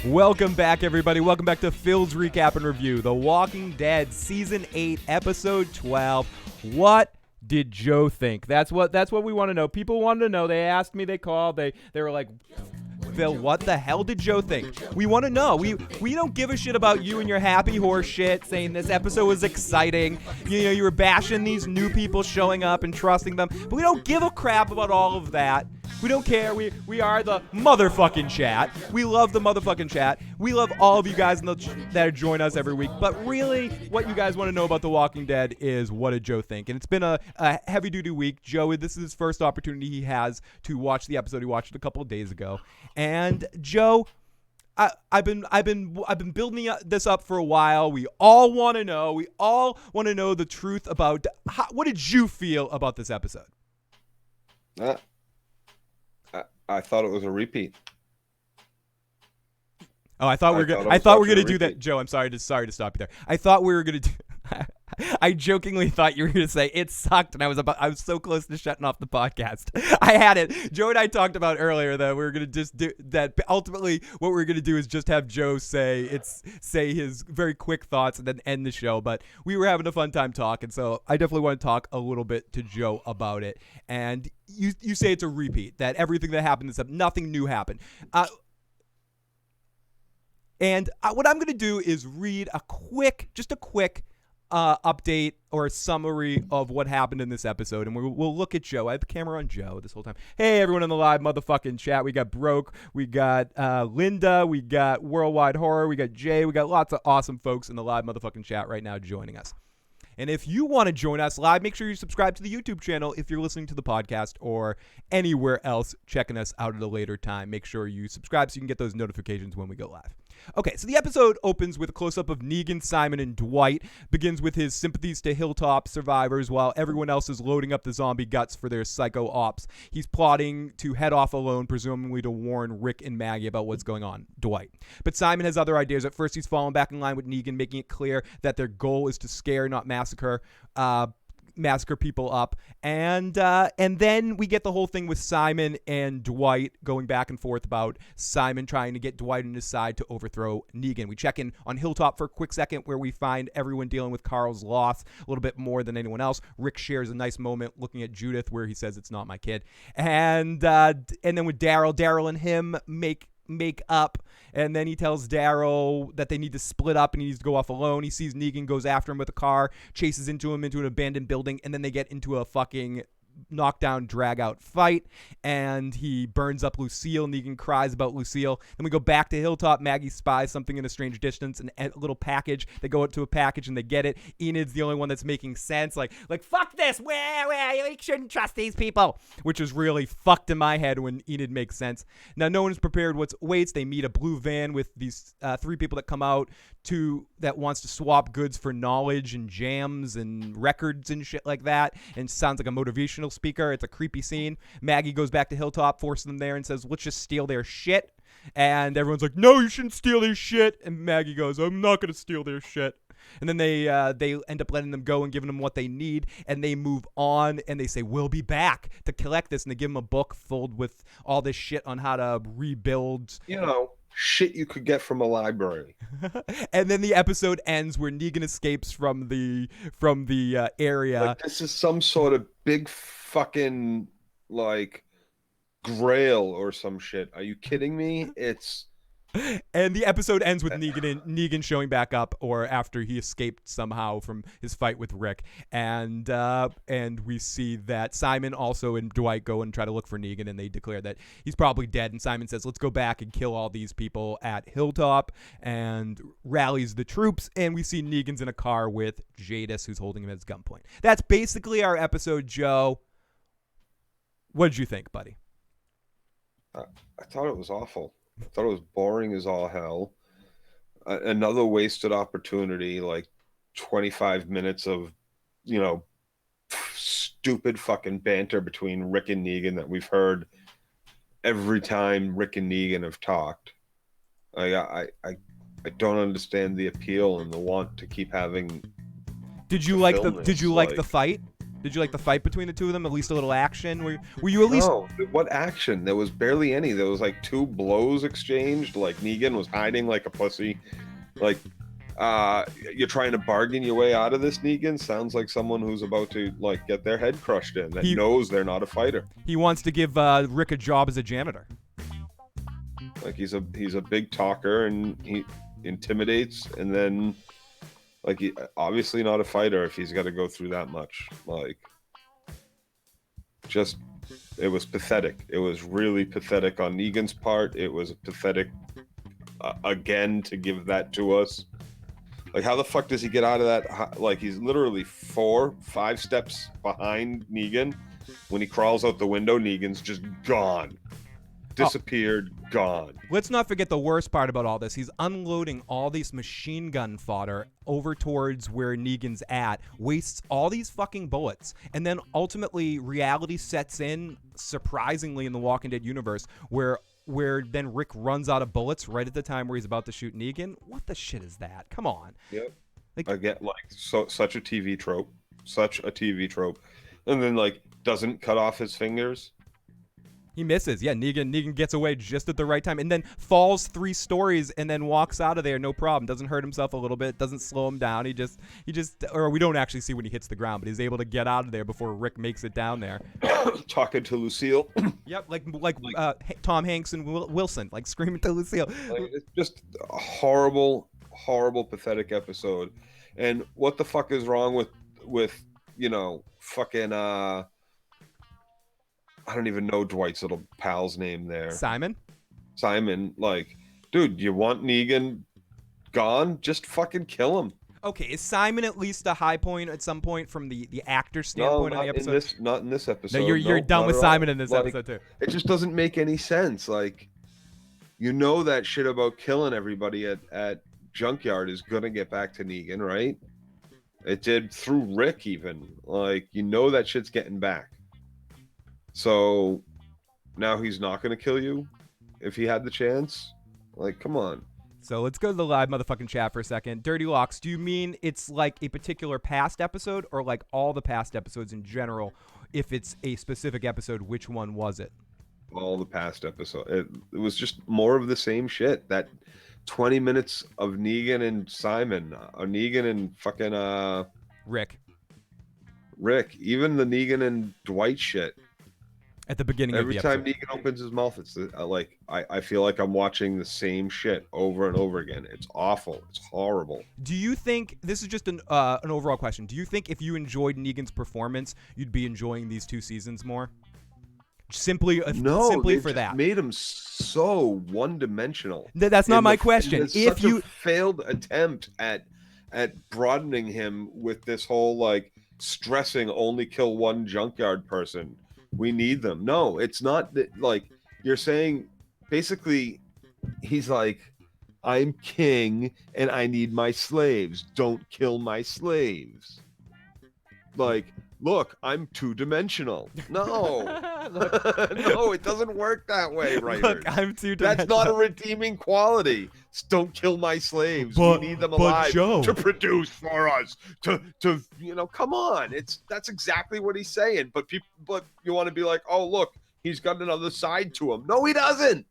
Welcome back, everybody. Welcome back to Phil's Recap and Review, The Walking Dead, Season 8, Episode 12. What did Joe think? That's what we want to know. People wanted to know. They asked me, they called, they were like, Phil, what the hell did Joe think? We want to know. We don't give a shit about you and your happy horse shit, saying this episode was exciting. You were bashing these new people showing up and trusting them. But we don't give a crap about all of that. We don't care. We are the motherfucking chat. We love the motherfucking chat. We love all of you guys that join us every week. But really, what you guys want to know about The Walking Dead is, what did Joe think? And it's been a heavy-duty week. Joe, this is his first opportunity he has to watch the episode. He watched it a couple of days ago. And Joe, I've been building this up for a while. We all want to know. We all want to know the truth about what did you feel about this episode? I thought it was a repeat. Oh, I thought we were gonna do that, Joe. I'm sorry to stop you there. I thought we were gonna do. I jokingly thought you were gonna say it sucked, and I was so close to shutting off the podcast. I had it. Joe and I talked about earlier that we were gonna just do that. Ultimately, what we're gonna do is just have Joe say his very quick thoughts and then end the show. But we were having a fun time talking, so I definitely want to talk a little bit to Joe about it. And you say it's a repeat, that everything that happened this episode, nothing new happened. And what I'm going to do is read a quick update or a summary of what happened in this episode, and we'll look at Joe. I have the camera on Joe this whole time. Hey, everyone in the live motherfucking chat. We got Broke, we got Linda, we got Worldwide Horror, we got Jay, we got lots of awesome folks in the live motherfucking chat right now joining us. And if you want to join us live, make sure you subscribe to the YouTube channel if you're listening to the podcast or anywhere else checking us out at a later time. Make sure you subscribe so you can get those notifications when we go live. Okay, so the episode opens with a close-up of Negan, Simon, and Dwight. Begins with his sympathies to Hilltop survivors while everyone else is loading up the zombie guts for their psycho ops. He's plotting to head off alone, presumably to warn Rick and Maggie about what's going on, Dwight. But Simon has other ideas. At first, he's falling back in line with Negan, making it clear that their goal is to scare, not massacre people up, and then we get the whole thing with Simon and Dwight going back and forth about Simon trying to get Dwight on his side to overthrow Negan. We check in on Hilltop for a quick second where we find everyone dealing with Carl's loss a little bit more than anyone else. Rick shares a nice moment looking at Judith where he says it's not my kid, and then with Daryl and him make up, and then he tells Daryl that they need to split up and he needs to go off alone. He sees Negan, goes after him with a car, chases into him into an abandoned building, and then they get into a fucking knockdown, drag out fight, and he burns up Lucille. Negan cries about Lucille. Then we go back to Hilltop. Maggie spies something in a strange distance, and a little package. They go up to a package and they get it. Enid's the only one that's making sense. Like fuck this. Where you shouldn't trust these people, which is really fucked in my head when Enid makes sense. Now no one's prepared what waits. They meet a blue van with these three people that come out that wants to swap goods for knowledge and jams and records and shit like that, and sounds like a motivational speaker. It's a creepy scene. Maggie goes back to Hilltop, forces them there, and says, let's just steal their shit. And everyone's like, no, you shouldn't steal their shit. And Maggie goes, I'm not going to steal their shit. And then they end up letting them go and giving them what they need, and they move on, and they say, we'll be back to collect this. And they give them a book filled with all this shit on how to rebuild. Shit you could get from a library. And then the episode ends where Negan escapes from the area. Like this is some sort of big fucking grail or some shit. Are you kidding me? And the episode ends with Negan showing back up, or after he escaped somehow from his fight with Rick, and we see that Simon also and Dwight go and try to look for Negan, and they declare that he's probably dead. And Simon says, "Let's go back and kill all these people at Hilltop," and rallies the troops. And we see Negan's in a car with Jadis, who's holding him at his gunpoint. That's basically our episode, Joe. What did you think, buddy? I thought it was awful. I thought it was boring as all hell. Another wasted opportunity, 25 minutes of, stupid fucking banter between Rick and Negan that we've heard every time Rick and Negan have talked. I don't understand the appeal and the want to keep having. Did you like the fight? Did you like the fight between the two of them? At least a little action? Were you at least... No, what action? There was barely any. There was like 2 blows exchanged. Like Negan was hiding like a pussy. Like, you're trying to bargain your way out of this, Negan? Sounds like someone who's about to like get their head crushed in, that knows they're not a fighter. He wants to give Rick a job as a janitor. Like he's a big talker and he intimidates, and then like he obviously not a fighter if he's got to go through that much. Like, just it was pathetic. It was really pathetic on Negan's part. It was pathetic again to give that to us. Like, how the fuck does he get out of that? Like, he's literally 4-5 steps behind Negan. When he crawls out the window, Negan's just gone. Disappeared, gone. Let's not forget the worst part about all this. He's unloading all these machine gun fodder over towards where Negan's at, wastes all these fucking bullets, and then ultimately reality sets in, surprisingly, in the Walking Dead universe, where then Rick runs out of bullets right at the time where he's about to shoot Negan. What the shit is that? Come on. Yep. Like, I get such a TV trope. Such a TV trope. And then like doesn't cut off his fingers. He misses. Yeah, Negan gets away just at the right time and then falls 3 stories and then walks out of there, no problem. Doesn't hurt himself a little bit, doesn't slow him down. He just or we don't actually see when he hits the ground, but he's able to get out of there before Rick makes it down there. Talking to Lucille. Yep, like Tom Hanks and Wilson, like screaming to Lucille. Like, it's just a horrible, pathetic episode. And what the fuck is wrong with fucking I don't even know Dwight's little pal's name there. Simon, like, dude, you want Negan gone? Just fucking kill him. Okay, is Simon at least a high point at some point from the actor standpoint on the episode? Not in this episode. No, you're done with Simon in this episode too. It just doesn't make any sense. Like, that shit about killing everybody at Junkyard is gonna get back to Negan, right? It did through Rick even. Like, that shit's getting back. So now he's not going to kill you if he had the chance? Like, come on. So let's go to the live motherfucking chat for a second. Dirty Locks, do you mean it's like a particular past episode or like all the past episodes in general? If it's a specific episode, which one was it? All the past episodes. It was just more of the same shit. That 20 minutes of Negan and Simon. Negan and fucking... Rick. Even the Negan and Dwight shit. At the beginning of the episode. Every time Negan opens his mouth, it's like I feel like I'm watching the same shit over and over again. It's awful. It's horrible. Do you think, this is just an overall question, do you think if you enjoyed Negan's performance, you'd be enjoying these 2 seasons more? Simply for that. Made him so one-dimensional. That's not my question. If you failed attempt at broadening him with this whole like stressing only kill one junkyard person. We need them. No, it's not that, like, you're saying basically he's like, I'm king and I need my slaves. Don't kill my slaves. Like, look, I'm 2-dimensional. No. No, it doesn't work that way, writers. Look, I'm 2-dimensional. That's not a redeeming quality. Don't kill my slaves. We need them alive to produce for us. To come on. That's exactly what he's saying. But you want to be like, oh, look, he's got another side to him. No, he doesn't.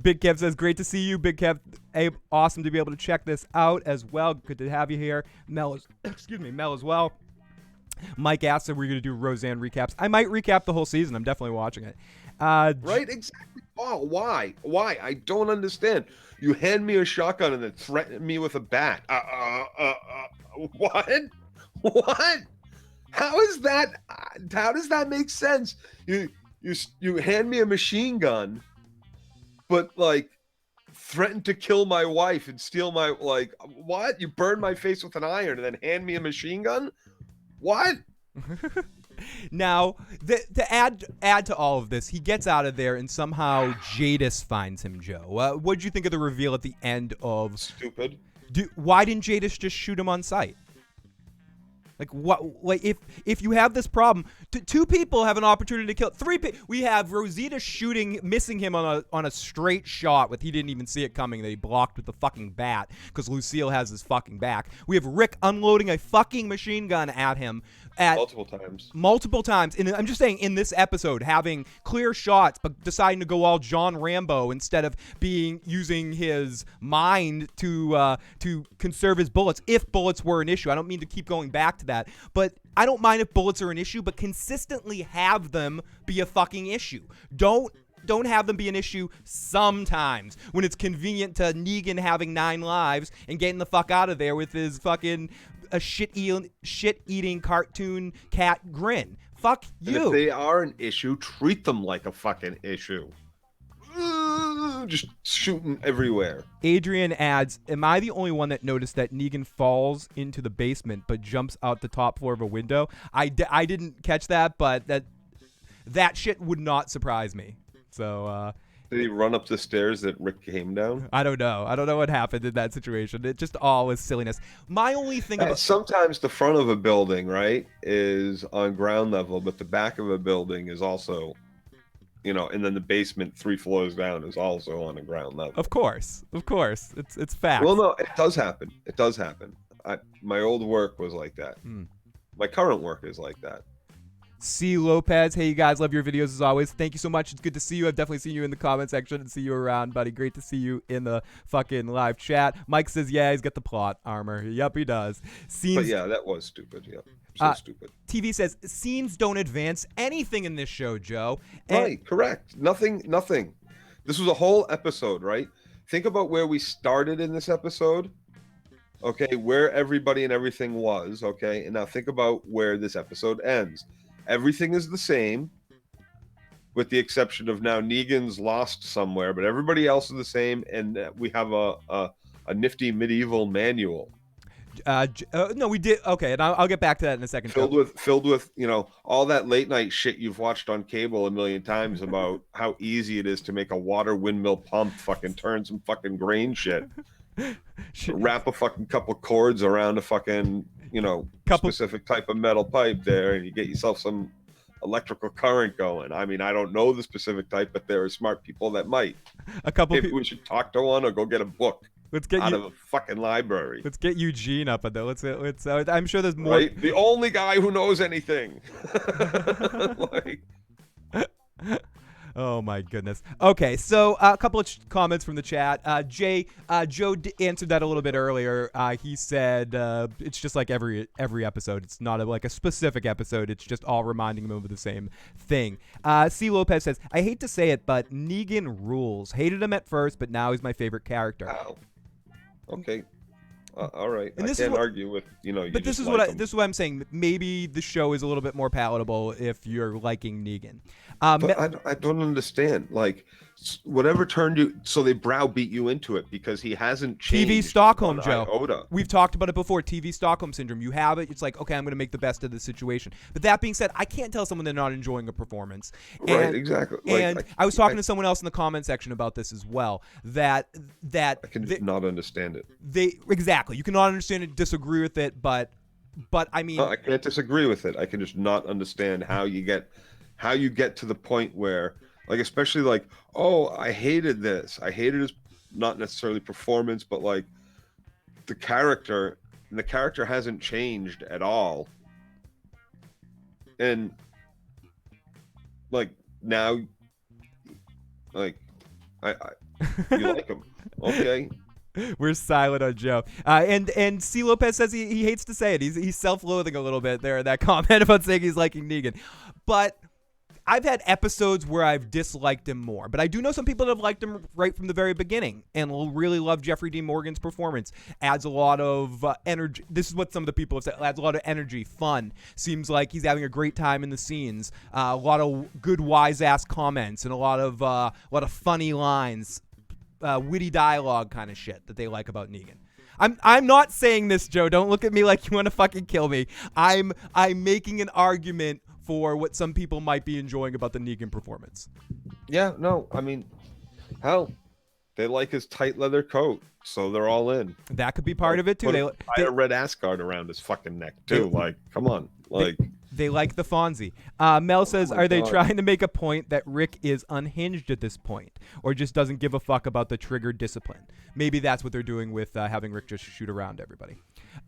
Big Kev says, great to see you, Big Kev. Abe, awesome to be able to check this out as well. Good to have you here. Mel as well. Mike asked if we're going to do Roseanne recaps. I might recap the whole season. I'm definitely watching it. Right? Exactly. Oh, why? I don't understand. You hand me a shotgun and then threaten me with a bat. What? What? How is that? How does that make sense? You hand me a machine gun, but like threaten to kill my wife and steal my what? You burn my face with an iron and then hand me a machine gun? What? Now, to add to all of this, he gets out of there and somehow Jadis finds him, Joe. What'd you think of the reveal at the end of... Stupid. Why didn't Jadis just shoot him on sight? Like, what? Like, if you have this problem, 2 people have an opportunity to kill 3 people. We have Rosita missing him on a straight shot with he didn't even see it coming that he blocked with the fucking bat because Lucille has his fucking back. We have Rick unloading a fucking machine gun at him. at multiple times. And I'm just saying, in this episode, having clear shots, but deciding to go all John Rambo instead of using his mind to conserve his bullets, if bullets were an issue. I don't mean to keep going back to that, but I don't mind if bullets are an issue, but consistently have them be a fucking issue. Don't have them be an issue sometimes when it's convenient to Negan having 9 lives and getting the fuck out of there with his fucking shit-eating cartoon cat grin. Fuck you. And if they are an issue, treat them like a fucking issue. Just shooting everywhere. Adrian adds, am I the only one that noticed that Negan falls into the basement but jumps out the top floor of a window? I didn't catch that, but that shit would not surprise me. So, did he run up the stairs that Rick came down? I don't know. I don't know what happened in that situation. It just all was silliness. My only thing about sometimes the front of a building, right, is on ground level, but the back of a building is also, and then the basement 3 floors down is also on the ground level. Of course, it's fact. Well, no, it does happen. My old work was like that. My current work is like that. C. Lopez, hey, you guys, love your videos as always. Thank you so much. It's good to see you. I've definitely seen you in the comment section and see you around, buddy. Great to see you in the fucking live chat. Mike says, yeah, he's got the plot armor. Yep, he does. But yeah, that was stupid. Yep. So stupid. TV says, scenes don't advance anything in this show, Joe. Right, correct. Nothing. This was a whole episode, right? Think about where we started in this episode. Okay, where everybody and everything was, okay? And now think about where this episode ends. Everything is the same, with the exception of now Negan's lost somewhere, but everybody else is the same, and we have a nifty medieval manual. No, we did. Okay, and I'll get back to that in a second. Filled with all that late night shit you've watched on cable a million times about how easy it is to make a water windmill pump, fucking turn some fucking grain shit. Wrap a fucking couple cords around a fucking specific type of metal pipe there, and you get yourself some electrical current going. I mean, I don't know the specific type, but there are smart people that might. Maybe we should talk to one or go get a book. Let's get out of a fucking library. Let's get Eugene up in there. Let's. I'm sure there's more. Right? The only guy who knows anything. Oh my goodness. Okay, so a couple of comments from the chat. Joe answered that a little bit earlier. He said it's just like every episode. It's not like a specific episode. It's just all reminding him of the same thing. C. Lopez says, I hate to say it, but Negan rules. Hated him at first, but now he's my favorite character. Wow. Okay. All right. I can't argue with But this is what I'm saying. Maybe the show is a little bit more palatable if you're liking Negan. But I don't understand. Like, whatever turned you, so they browbeat you into it because he hasn't changed. TV Stockholm, Joe. Iota. We've talked about it before. TV Stockholm syndrome. You have it. It's like, okay, I'm going to make the best of the situation. But that being said, I can't tell someone they're not enjoying a performance. Right. Exactly. And I was talking to someone else in the comment section about this as well. That I can not understand it. Exactly. You cannot understand it, disagree with it, but I mean, no, I can't disagree with it. I can just not understand how you get to the point where, like, especially like, oh, I hated this. I hated his, not necessarily performance, but like the character, and the character hasn't changed at all. And like now, like you like him, okay? We're silent on Joe. And C. Lopez says he hates to say it. He's self-loathing a little bit there in that comment about saying he's liking Negan. But I've had episodes where I've disliked him more. But I do know some people that have liked him right from the very beginning and really love Jeffrey Dean Morgan's performance. Adds a lot of energy. This is what some of the people have said. Adds a lot of energy, fun. Seems like he's having a great time in the scenes. A lot of good wise-ass comments and a lot of funny lines. Witty dialogue kind of shit that they like about Negan. I'm not saying this, Joe. Don't look at me like you want to fucking kill me. I'm making an argument for what some people might be enjoying about the Negan performance. Yeah, no, I mean, hell, they like his tight leather coat, so they're all in. That could be part of it too. They tie a red ass guard around his fucking neck too. Like, come on, like. They like the Fonzie. Mel says, are they trying to make a point that Rick is unhinged at this point or just doesn't give a fuck about the trigger discipline? Maybe that's what they're doing with having Rick just shoot around everybody.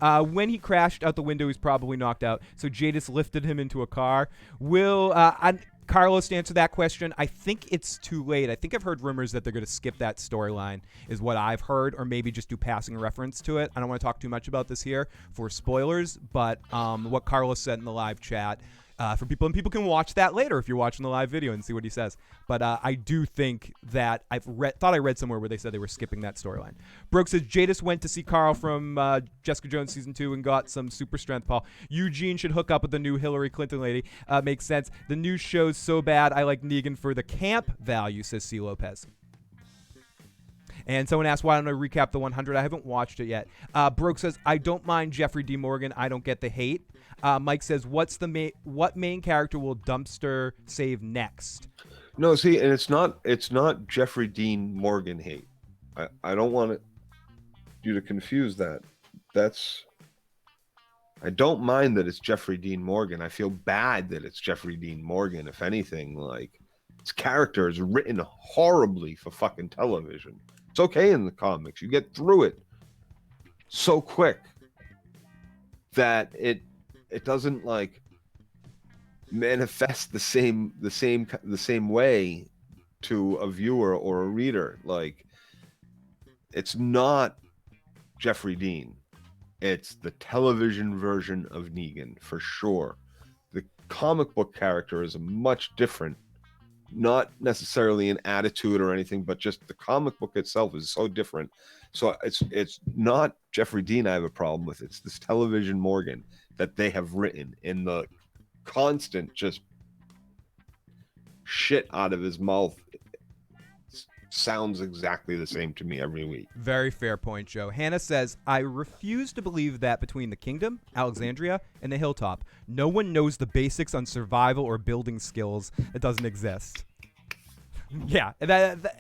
When he crashed out the window, he's probably knocked out. So Jadis lifted him into a car. Carlos, to answer that question, I think it's too late. I think I've heard rumors that they're going to skip that storyline, is what I've heard, or maybe just do passing reference to it. I don't want to talk too much about this here for spoilers, but what Carlos said in the live chat for people, and people can watch that later if you're watching the live video and see what he says. But I do think that thought I read somewhere where they said they were skipping that storyline. Brooke says Jadis went to see Carl from Jessica Jones season 2 and got some super strength. Paul, Eugene should hook up with the new Hillary Clinton lady. Makes sense. The new show's so bad. I like Negan for the camp value, says C. Lopez. And someone asked, why don't I recap the 100? I haven't watched it yet. Brooke says, I don't mind Jeffrey D. Morgan. I don't get the hate. Mike says, what main character will Dumpster save next? No, see, and it's not Jeffrey Dean Morgan hate. I don't want you to confuse that. I don't mind that it's Jeffrey Dean Morgan. I feel bad that it's Jeffrey Dean Morgan. If anything, like, his character is written horribly for fucking television. It's okay in the comics. You get through it so quick that it doesn't like manifest the same way to a viewer or a reader. Like, it's not Jeffrey Dean. It's the television version of Negan for sure. The comic book character is much different. Not necessarily an attitude or anything, but just the comic book itself is so different. So it's not Jeffrey Dean I have a problem with. It's this television Morgan that they have written in the constant just shit out of his mouth. Sounds exactly the same to me every week. Very fair point, Joe. Hannah says, I refuse to believe that between the Kingdom, Alexandria, and the Hilltop, no one knows the basics on survival or building skills that doesn't exist. Yeah,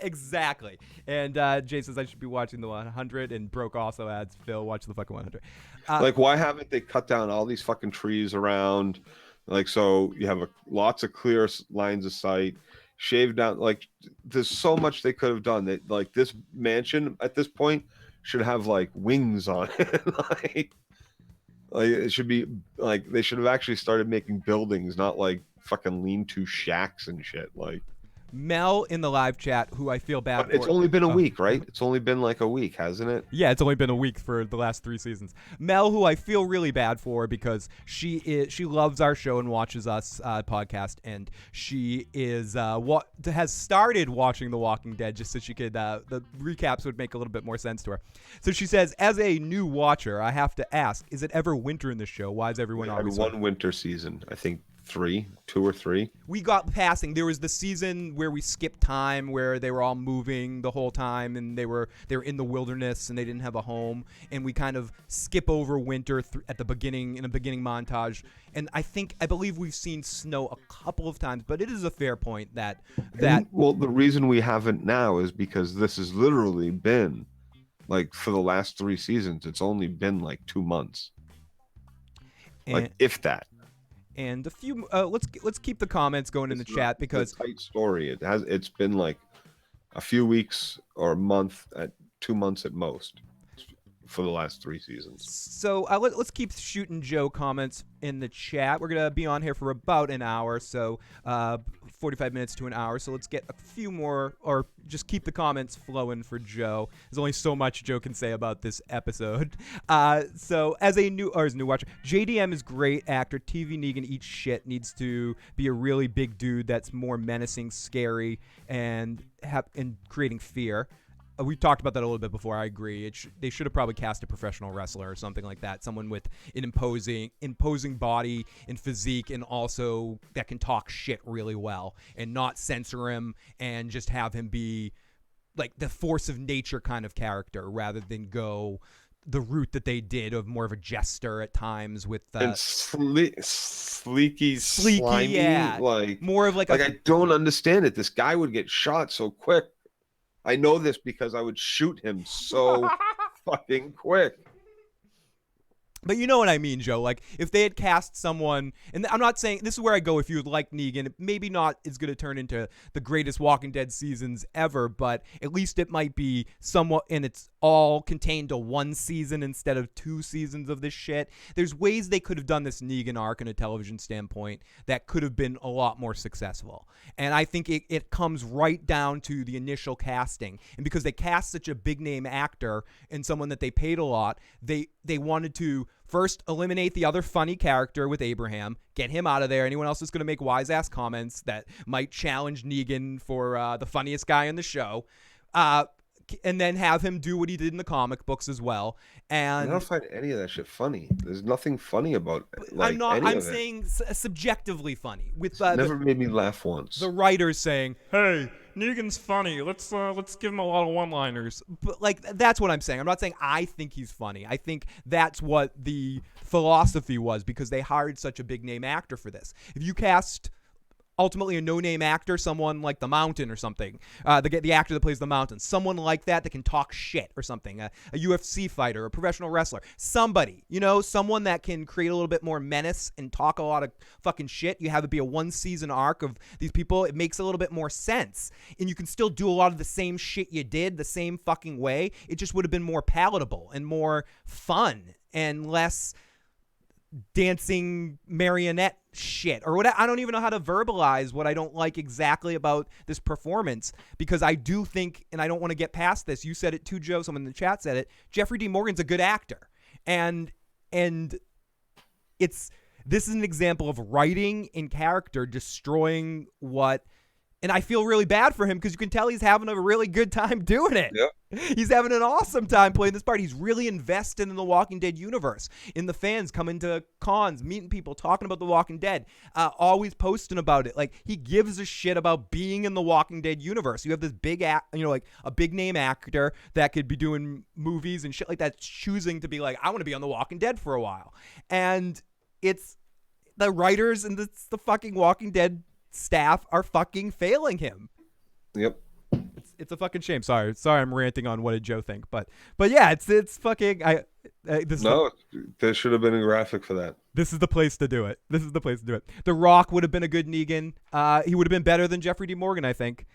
exactly. And Jay says I should be watching the 100, and Broke also adds, Phil, watch the fucking 100. Like, why haven't they cut down all these fucking trees around? Like, so you have lots of clear lines of sight. Shaved down, like, there's so much they could have done. That, like, this mansion at this point should have like wings on it. like it should be like they should have actually started making buildings, not like fucking lean-to shacks and shit. Like, Mel in the live chat, who I feel bad for. It's only been a week, right? It's only been like a week, hasn't it? Yeah, it's only been a week for the last 3 seasons. Mel, who I feel really bad for because she loves our show and watches us podcast, and she has started watching The Walking Dead just so she could the recaps would make a little bit more sense to her. So she says, as a new watcher, I have to ask: is it ever winter in the show? Why is everyone always one winter season? I think 2 or 3. We got passing. There was the season where we skipped time, where they were all moving the whole time, and they were in the wilderness and they didn't have a home, and we kind of skip over winter at the beginning in a beginning montage. And I believe we've seen snow a couple of times, but it is a fair point that well, the reason we haven't now is because this has literally been like, for the last 3 seasons, it's only been like 2 months, like, if that. And a few let's keep the comments going in the chat, because it's a tight story. It's been like a few weeks or a month, at 2 months at most, for the last 3 seasons. So let's keep shooting Joe comments in the chat. We're gonna be on here for about an hour, so 45 minutes to an hour. So let's get a few more, or just keep the comments flowing for Joe. There's only so much Joe can say about this episode. So as a new watcher, JDM is great actor. TV Negan eats shit. Needs to be a really big dude that's more menacing, scary, and creating fear. We talked about that a little bit before. I agree. They should have probably cast a professional wrestler or something like that. Someone with an imposing body and physique, and also that can talk shit really well, and not censor him, and just have him be like the force of nature kind of character, rather than go the route that they did of more of a jester at times with and sleeky, slimy, yeah, like more of like I don't understand it. This guy would get shot so quick. I know this because I would shoot him so fucking quick. But you know what I mean, Joe. Like, if they had cast someone, and I'm not saying, this is where I go, if you would like Negan, maybe not is going to turn into the greatest Walking Dead seasons ever, but at least it might be somewhat, and it's all contained to one season instead of 2 seasons of this shit. There's ways they could have done this Negan arc in a television standpoint that could have been a lot more successful. And I think it comes right down to the initial casting. And because they cast such a big name actor and someone that they paid a lot, they wanted to first eliminate the other funny character with Abraham, get him out of there. Anyone else is going to make wise ass comments that might challenge Negan for the funniest guy in the show. And then have him do what he did in the comic books as well. And I don't find any of that shit funny. There's nothing funny about like I'm saying subjectively funny. With never made me laugh once. The writers saying, "Hey, Negan's funny. Let's give him a lot of one-liners." But like, that's what I'm saying. I'm not saying I think he's funny. I think that's what the philosophy was, because they hired such a big name actor for this. If you cast ultimately a no-name actor, someone like the Mountain or something, the actor that plays the Mountain, someone like that can talk shit or something, a UFC fighter, a professional wrestler, somebody, someone that can create a little bit more menace and talk a lot of fucking shit. You have it be a 1-season arc of these people. It makes a little bit more sense, and you can still do a lot of the same shit you did the same fucking way. It just would have been more palatable and more fun and less dancing marionette shit, or what. I don't even know how to verbalize what I don't like exactly about this performance, because I do think, and I don't want to get past this, you said it too, Joe, someone in the chat said it, Jeffrey D. Morgan's a good actor, and this is an example of writing and character destroying what. And I feel really bad for him, because you can tell he's having a really good time doing it. Yep. He's having an awesome time playing this part. He's really invested in the Walking Dead universe, in the fans, coming to cons, meeting people, talking about the Walking Dead, always posting about it. Like, he gives a shit about being in the Walking Dead universe. You have this big, like a big name actor that could be doing movies and shit like that, choosing to be like, I want to be on the Walking Dead for a while. And it's the writers and the fucking Walking Dead staff are fucking failing him. Yep. It's a fucking shame. Sorry, I'm ranting on what did Joe think, but yeah, it's fucking. There should have been a graphic for that. This is the place to do it. The Rock would have been a good Negan. He would have been better than Jeffrey D. Morgan, I think.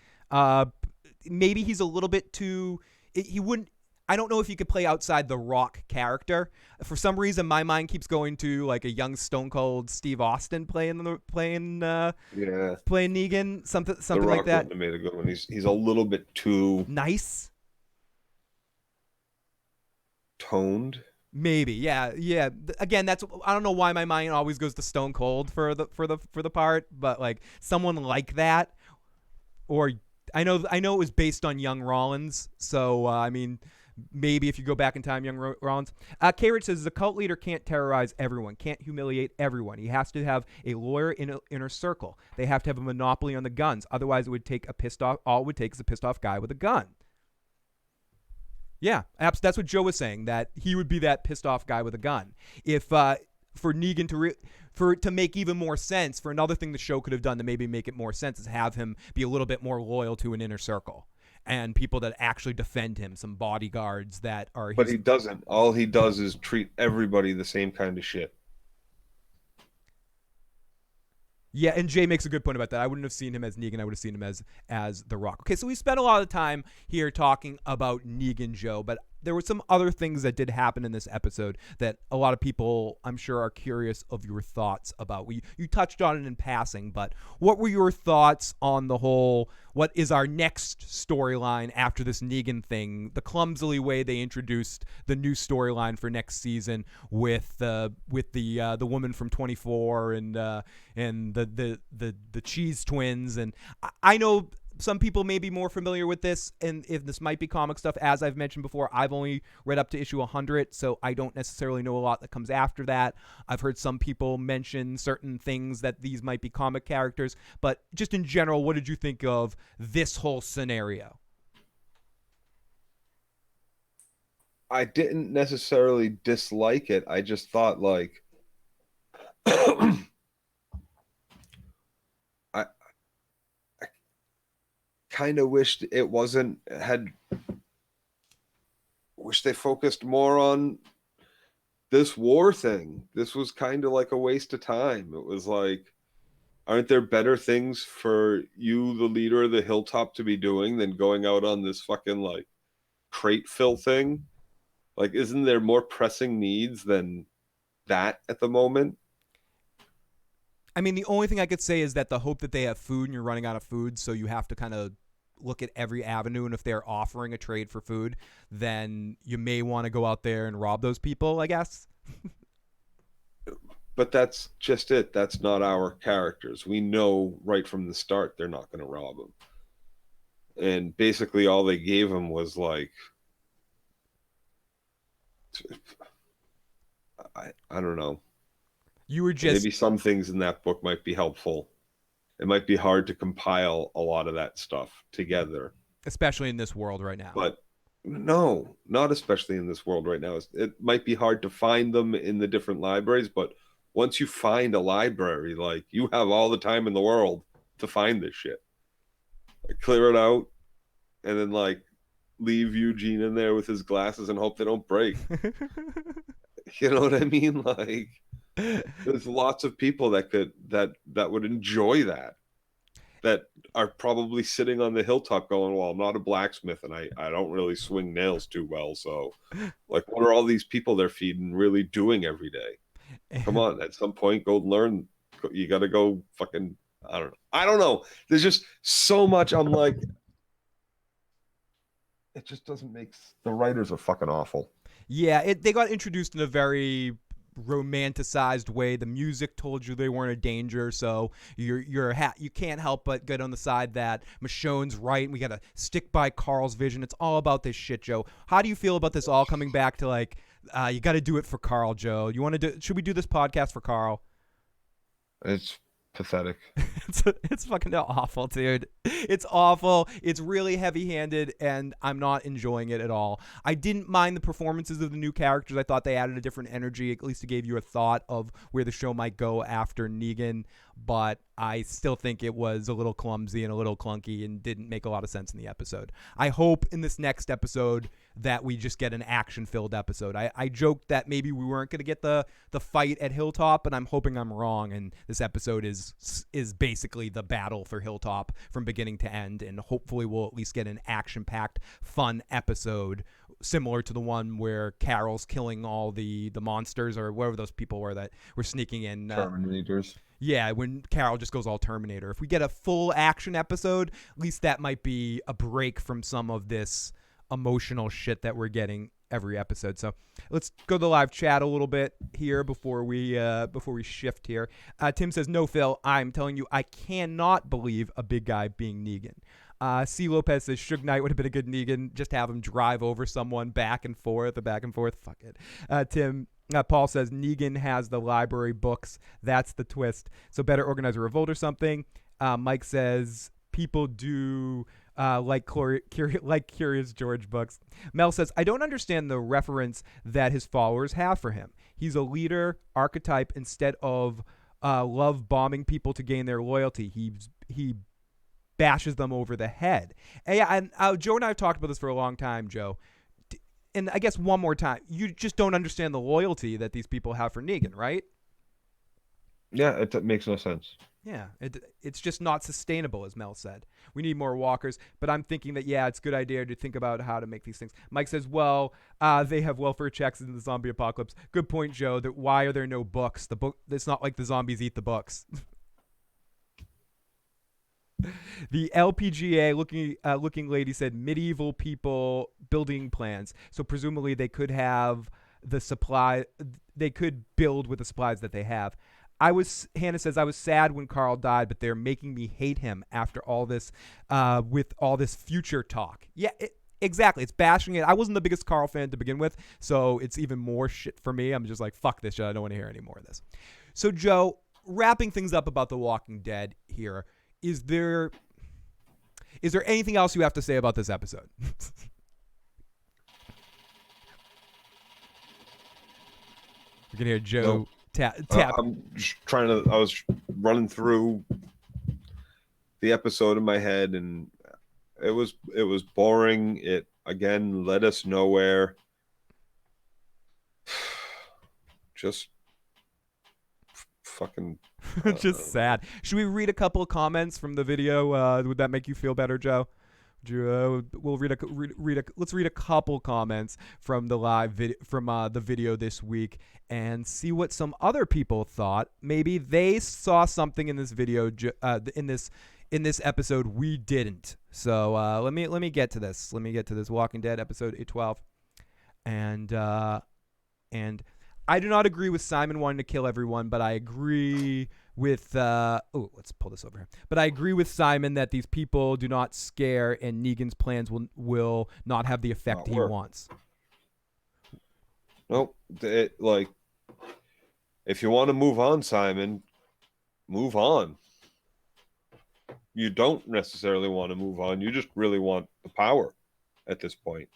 Maybe he's a little bit too. He wouldn't. I don't know if he could play outside the Rock character. For some reason, my mind keeps going to like a young Stone Cold Steve Austin playing Negan, something the Rock like that. Wouldn't have made a good one. He's a little bit too nice, toned. Maybe, yeah. Again, I don't know why my mind always goes to Stone Cold for the part, but like someone like that, or I know it was based on young Rollins, so I mean. Maybe if you go back in time, young Rollins. K-Rich says, the cult leader can't terrorize everyone, can't humiliate everyone. He has to have a lawyer in an inner circle. They have to have a monopoly on the guns. Otherwise, all it would take is a pissed off guy with a gun. Yeah, that's what Joe was saying, that he would be that pissed off guy with a gun. If for Negan to make even more sense, for another thing the show could have done to maybe make it more sense is have him be a little bit more loyal to an inner circle. And people that actually defend him, some bodyguards that are. But he doesn't. All he does is treat everybody the same kind of shit. Yeah, and Jay makes a good point about that. I wouldn't have seen him as Negan. I would have seen him as The Rock. Okay, so we spent a lot of time here talking about Negan, Joe, but there were some other things that did happen in this episode that a lot of people, I'm sure, are curious of your thoughts about. You touched on it in passing, but what were your thoughts on the whole, what is our next storyline after this Negan thing, the clumsily way they introduced the new storyline for next season with the woman from 24 and the Cheese Twins, and I know some people may be more familiar with this, and if this might be comic stuff, as I've mentioned before, I've only read up to issue 100, so I don't necessarily know a lot that comes after that. I've heard some people mention certain things that these might be comic characters, but just in general, what did you think of this whole scenario? I didn't necessarily dislike it. I just thought, like, kind of wished it wish they focused more on this war thing, this was kind of like a waste of time. It was like, aren't there better things for you, the leader of the hilltop, to be doing than going out on this fucking like crate fill thing? Like, isn't there more pressing needs than that at the moment? I mean, the only thing I could say is that the hope that they have food and you're running out of food, so you have to kind of look at every avenue, and if they're offering a trade for food, then you may want to go out there and rob those people, I guess. But that's just it. That's not our characters. We know right from the start they're not going to rob them. And basically all they gave him was like, I don't know. You were just Maybe some things in that book might be helpful. It might be hard to compile a lot of that stuff together. especially in this world right now. But no, not especially in this world right now. It might be hard to find them in the different libraries, but once you find a library, like, you have all the time in the world to find this shit. Like, clear it out and then like leave Eugene in there with his glasses and hope they don't break. You know what I mean? Like, there's lots of people that would enjoy that are probably sitting on the hilltop going, well, I'm not a blacksmith and I don't really swing nails too well, so like, what are all these people they're feeding really doing every day? Come on, at some point go learn. You got to go fucking, I don't know, there's just so much. I'm like, it just doesn't make, the writers are fucking awful. Yeah, they got introduced in a very romanticized way. The music told you they weren't a danger, so you can't help but get on the side that Michonne's right. And we gotta stick by Carl's vision. It's all about this shit, Joe. How do you feel about this all coming back to like, you got to do it for Carl, Joe? You want to do? Should we do this podcast for Carl? It's pathetic. It's fucking awful, dude. It's awful. It's really heavy-handed, and I'm not enjoying it at all. I didn't mind the performances of the new characters. I thought they added a different energy. At least it gave you a thought of where the show might go after Negan, but I still think it was a little clumsy and a little clunky and didn't make a lot of sense in the episode. I hope in this next episode that we just get an action-filled episode. I joked that maybe we weren't going to get the fight at Hilltop, but I'm hoping I'm wrong, and this episode is basically the battle for Hilltop from beginning to end, and hopefully we'll at least get an action-packed, fun episode similar to the one where Carol's killing all the monsters or whatever those people were that were sneaking in. Terminators. Yeah, when Carol just goes all Terminator. If we get a full action episode, at least that might be a break from some of this emotional shit that we're getting every episode. So let's go to the live chat a little bit here before we shift here. Tim says, "No, Phil, I'm telling you, I cannot believe a big guy being Negan." C. Lopez says, "Suge Knight would have been a good Negan. Just have him drive over someone back and forth. Fuck it." Paul says, "Negan has the library books. That's the twist. So better organize a revolt or something." Mike says, "People do like Curious George books." Mel says, "I don't understand the reference that his followers have for him. He's a leader archetype instead of love bombing people to gain their loyalty. He bashes them over the head." And Joe and I have talked about this for a long time, Joe. And I guess one more time, you just don't understand the loyalty that these people have for Negan, right? Yeah, it makes no sense. Yeah, it's just not sustainable, as Mel said. We need more walkers, but I'm thinking that, yeah, it's a good idea to think about how to make these things. Mike says, "Well, they have welfare checks in the zombie apocalypse." Good point, Joe. That why are there no books? It's not like the zombies eat the books. The LPGA looking lady said medieval people building plans. So presumably they could have the supply. They could build with the supplies that they have. Hannah says, "I was sad when Carl died, but they're making me hate him after all this, with all this future talk." Yeah, exactly. It's bashing it. I wasn't the biggest Carl fan to begin with, so it's even more shit for me. I'm just like, fuck this shit. I don't want to hear any more of this. So, Joe, wrapping things up about The Walking Dead here, is there anything else you have to say about this episode? You can hear Joe tap. I'm just I was running through the episode in my head, and it was boring. It again led us nowhere. just fucking Just sad. Should we read a couple of comments from the video? Would that make you feel better, Joe? We'll let's read a couple comments from the live the video this week and see what some other people thought. Maybe they saw something in this video in this episode we didn't. So let me get to this. Let me get to this Walking Dead episode 812, and I do not agree with Simon wanting to kill everyone, but I agree with let's pull this over here. But I agree with Simon that these people do not scare, and Negan's plans will not have the effect he wants. Nope. If you want to move on, Simon, move on. You don't necessarily want to move on. You just really want the power at this point.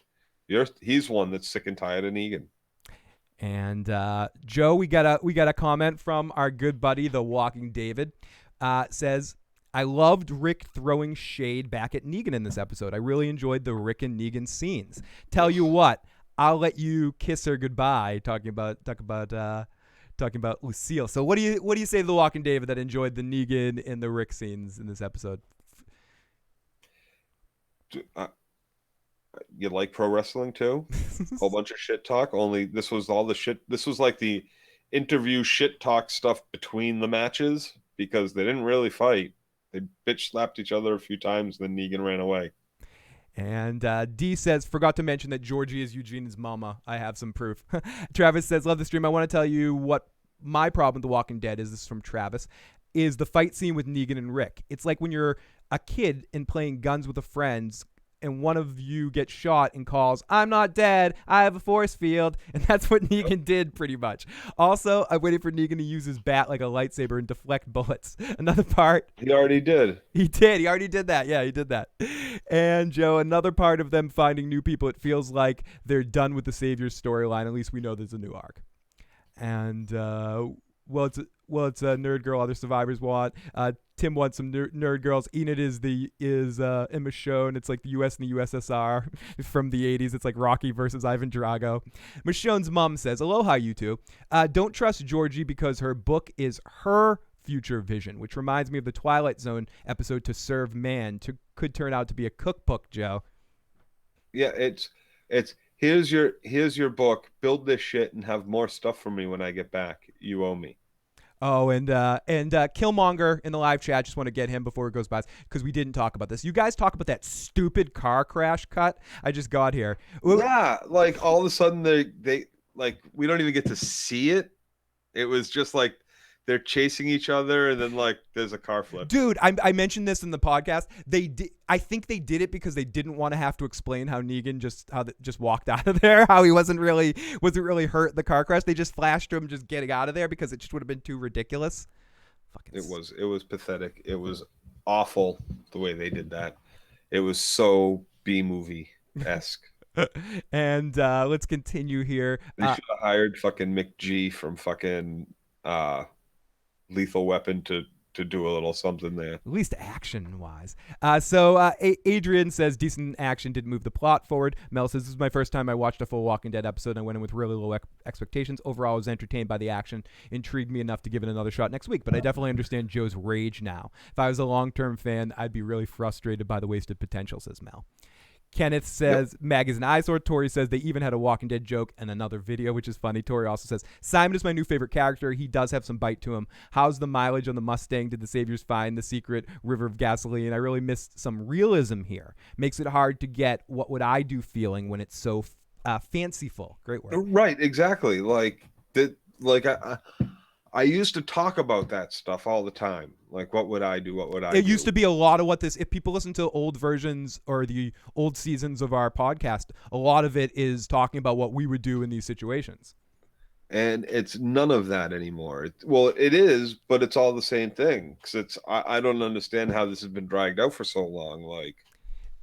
He's one that's sick and tired of Negan. And Joe, we got a comment from our good buddy, the Walking David. Says, I loved Rick throwing shade back at Negan in this episode. I really enjoyed the Rick and Negan scenes. Tell you what, I'll let you kiss her goodbye. Talking about Lucille. So what do you say to the Walking David that enjoyed the Negan and the Rick scenes in this episode? You like pro wrestling too? Whole bunch of shit talk. Only this was all the shit. This was like the interview shit talk stuff between the matches because they didn't really fight. They bitch slapped each other a few times, then Negan ran away. And D says, forgot to mention that Georgie is Eugene's mama. I have some proof. Travis says, love the stream. I want to tell you what my problem with The Walking Dead is. This is from Travis. Is the fight scene with Negan and Rick. It's like when you're a kid and playing guns with a friend, and one of you gets shot and calls, I'm not dead, I have a force field. And that's what Negan did pretty much. Also, I waited for Negan to use his bat like a lightsaber and deflect bullets. Another part. He already did. He already did that. Yeah, he did that. And Joe, another part of them finding new people, it feels like they're done with the Savior storyline. At least we know there's a new arc. And, it's a nerd girl other survivors want. Tim wants some nerd girls. Enid is Emma Michonne. It's like the U.S. and the USSR from the 80s. It's like Rocky versus Ivan Drago. Michonne's mom says, aloha, you two. Don't trust Georgie because her book is her future vision, which reminds me of the Twilight Zone episode To Serve Man. Could turn out to be a cookbook, Joe. Yeah, it's here's your book. Build this shit and have more stuff for me when I get back. You owe me. Oh, and Killmonger in the live chat, just want to get him before it goes by because we didn't talk about this. You guys talk about that stupid car crash cut I just got here. Yeah, like all of a sudden they like we don't even get to see it. It was just like they're chasing each other and then like there's a car flip. Dude, I mentioned this in the podcast. I think they did it because they didn't want to have to explain how Negan just walked out of there, how he wasn't really hurt in the car crash. They just flashed him just getting out of there because it just would have been too ridiculous. It was pathetic. It was awful the way they did that. It was so B-movie-esque. And let's continue here. They should have hired fucking Mick G from fucking Lethal Weapon to do a little something there. At least action-wise. So Adrian says, decent action didn't move the plot forward. Mel says, this is my first time I watched a full Walking Dead episode, and I went in with really low expectations. Overall, I was entertained by the action. Intrigued me enough to give it another shot next week, but I definitely understand Joe's rage now. If I was a long-term fan, I'd be really frustrated by the wasted potential, says Mel. Kenneth says, Mag is an eyesore. Tori says they even had a Walking Dead joke in another video, which is funny. Tori also says, Simon is my new favorite character. He does have some bite to him. How's the mileage on the Mustang? Did the Saviors find the secret river of gasoline? I really missed some realism here. Makes it hard to get what would I do feeling when it's so fanciful. Great work. Right, exactly. I used to talk about that stuff all the time. Like, what would I do? What would I do? It used to be a lot of what this, if people listen to old versions or the old seasons of our podcast, a lot of it is talking about what we would do in these situations. And it's none of that anymore. It is, but it's all the same thing. Because I don't understand how this has been dragged out for so long. Like,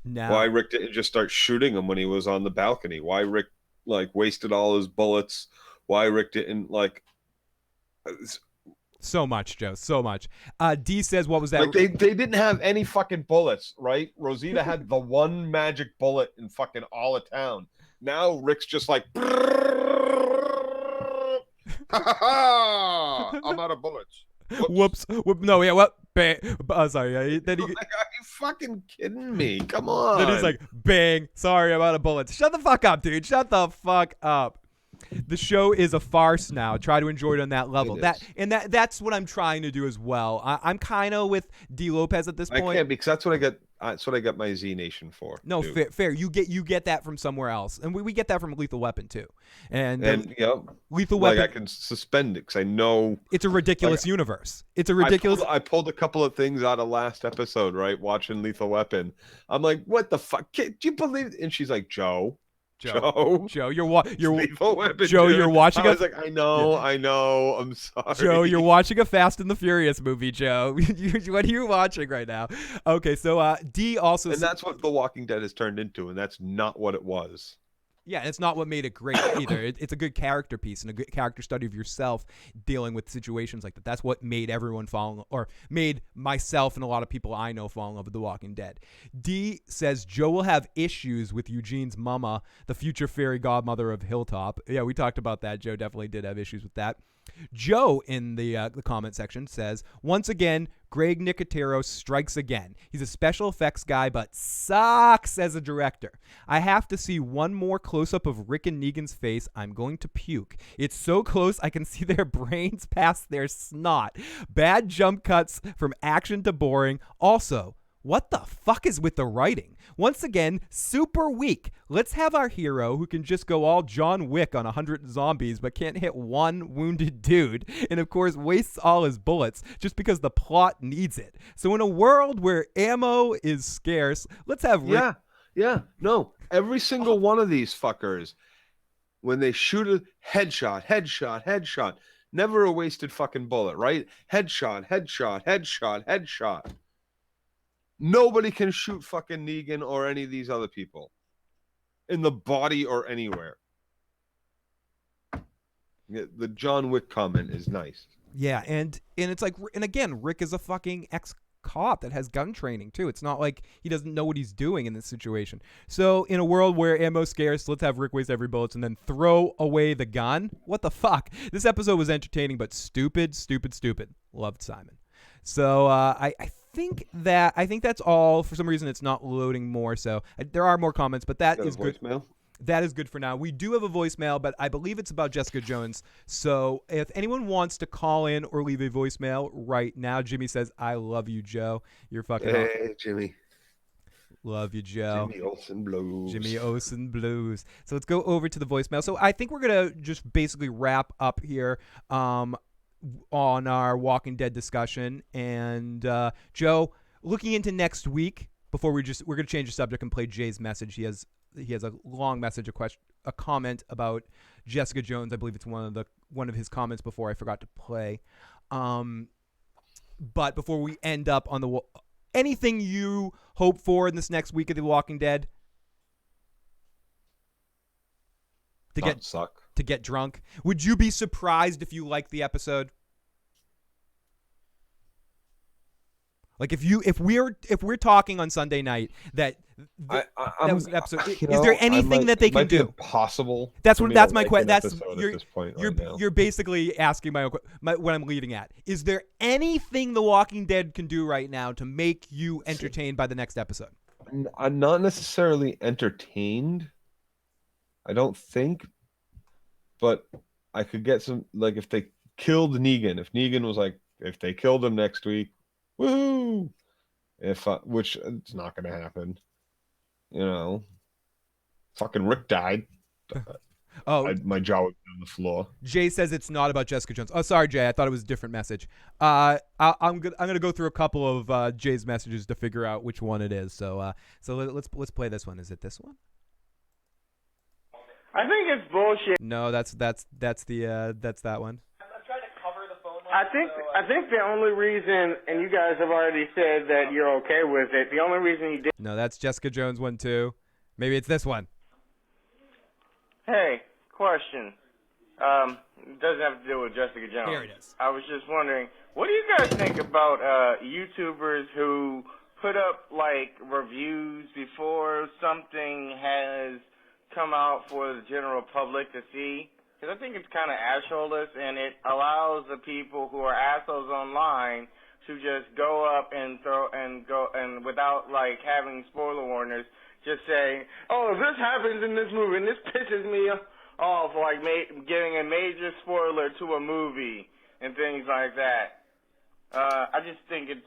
why Rick didn't just start shooting him when he was on the balcony? Why Rick, wasted all his bullets? Why Rick didn't, So much, Joe. So much. D says, what was that? They didn't have any fucking bullets, right? Rosita had the one magic bullet in fucking all of town. Now Rick's just like, I'm out of bullets. Whoops. No, yeah, what? Bang. Sorry. Yeah, then he. Like, are you fucking kidding me? Come Then he's on. like, bang. Sorry, I'm out of bullets. Shut the fuck up, dude. Shut the fuck up. The show is a farce now. Try to enjoy it on that level. That's what I'm trying to do as well. I'm kind of with D. Lopez at this point. I can't because that's what I get. That's what I got my Z Nation for. No, fair. You get that from somewhere else, and we get that from Lethal Weapon too. And Lethal Weapon. Like I can suspend it because I know it's a ridiculous universe. It's a ridiculous. I pulled a couple of things out of last episode, right? Watching Lethal Weapon, I'm like, what the fuck? Can't you believe it? And she's like, Joe, you're Lethal Weapon, Joe, dude. You're watching. I was like, I know. I'm sorry. Joe, you're watching a Fast and the Furious movie, Joe. What are you watching right now? Okay, so D also, and that's what The Walking Dead has turned into, and that's not what it was. Yeah, it's not what made it great either. It's a good character piece and a good character study of yourself dealing with situations like that. That's what made everyone made myself and a lot of people I know fall in love with The Walking Dead. D says Joe will have issues with Eugene's mama, the future fairy godmother of Hilltop. Yeah, we talked about that. Joe definitely did have issues with that. Joe in the comment section says, once again, Greg Nicotero strikes again. He's a special effects guy, but sucks as a director. I have to see one more close-up of Rick and Negan's face. I'm going to puke. It's so close I can see their brains past their snot. Bad jump cuts from action to boring. Also, what the fuck is with the writing? Once again, super weak. Let's have our hero who can just go all John Wick on 100 zombies but can't hit one wounded dude, and of course wastes all his bullets just because the plot needs it. So in a world where ammo is scarce, let's have Rick... No, every single one of these fuckers, when they shoot a headshot, never a wasted fucking bullet, right? Headshot. Nobody can shoot fucking Negan or any of these other people in the body or anywhere. The John Wick comment is nice. Yeah, and it's like, and again, Rick is a fucking ex-cop that has gun training too. It's not like he doesn't know what he's doing in this situation. So in a world where ammo's scarce, let's have Rick waste every bullet and then throw away the gun. What the fuck? This episode was entertaining, but stupid. Loved Simon. So I think that's all. For some reason, it's not loading more. So there are more comments, but that is good. Voicemail? That is good for now. We do have a voicemail, but I believe it's about Jessica Jones. So if anyone wants to call in or leave a voicemail right now, Jimmy says, "I love you, Joe. You're fucking." Hey, Jimmy. Love you, Joe. Jimmy Olsen Blues. So let's go over to the voicemail. So I think we're gonna just basically wrap up here. On our Walking Dead discussion, and Joe, looking into next week, we're gonna change the subject and play Jay's message. He has a long message, a comment about Jessica Jones. I believe it's one of his comments before I forgot to play. But before we end up on anything you hope for in this next week of The Walking Dead? To get drunk. Would you be surprised if you liked the episode? Like if we're talking on Sunday night that was an episode. Is there anything that they can do? Impossible. That's my question. That's you're basically asking what I'm leading at. Is there anything The Walking Dead can do right now to make you entertained by the next episode? I'm not necessarily entertained. I don't think, but I could get some, like, if they killed Negan, if Negan was like, if they killed him next week, woohoo! Which it's not going to happen. Fucking Rick died. My jaw was on the floor. Jay says it's not about Jessica Jones. Oh, sorry, Jay. I thought it was a different message. I'm gonna go through a couple of Jay's messages to figure out which one it is. So let's play this one. Is it this one? I think it's bullshit. No, that's that one. I'm trying to cover the phone line. I think the only reason, and you guys have already said that you're okay with it, the only reason you did. No, that's Jessica Jones one too. Maybe it's this one. Hey, question. It doesn't have to do with Jessica Jones. Here it is. I was just wondering, what do you guys think about YouTubers who put up like reviews before something has come out for the general public to see? Because I think it's kind of assholeless, and it allows the people who are assholes online to just go up and without like having spoiler warners, just say, "Oh, this happens in this movie, and this pisses me off," like giving a major spoiler to a movie and things like that. I just think it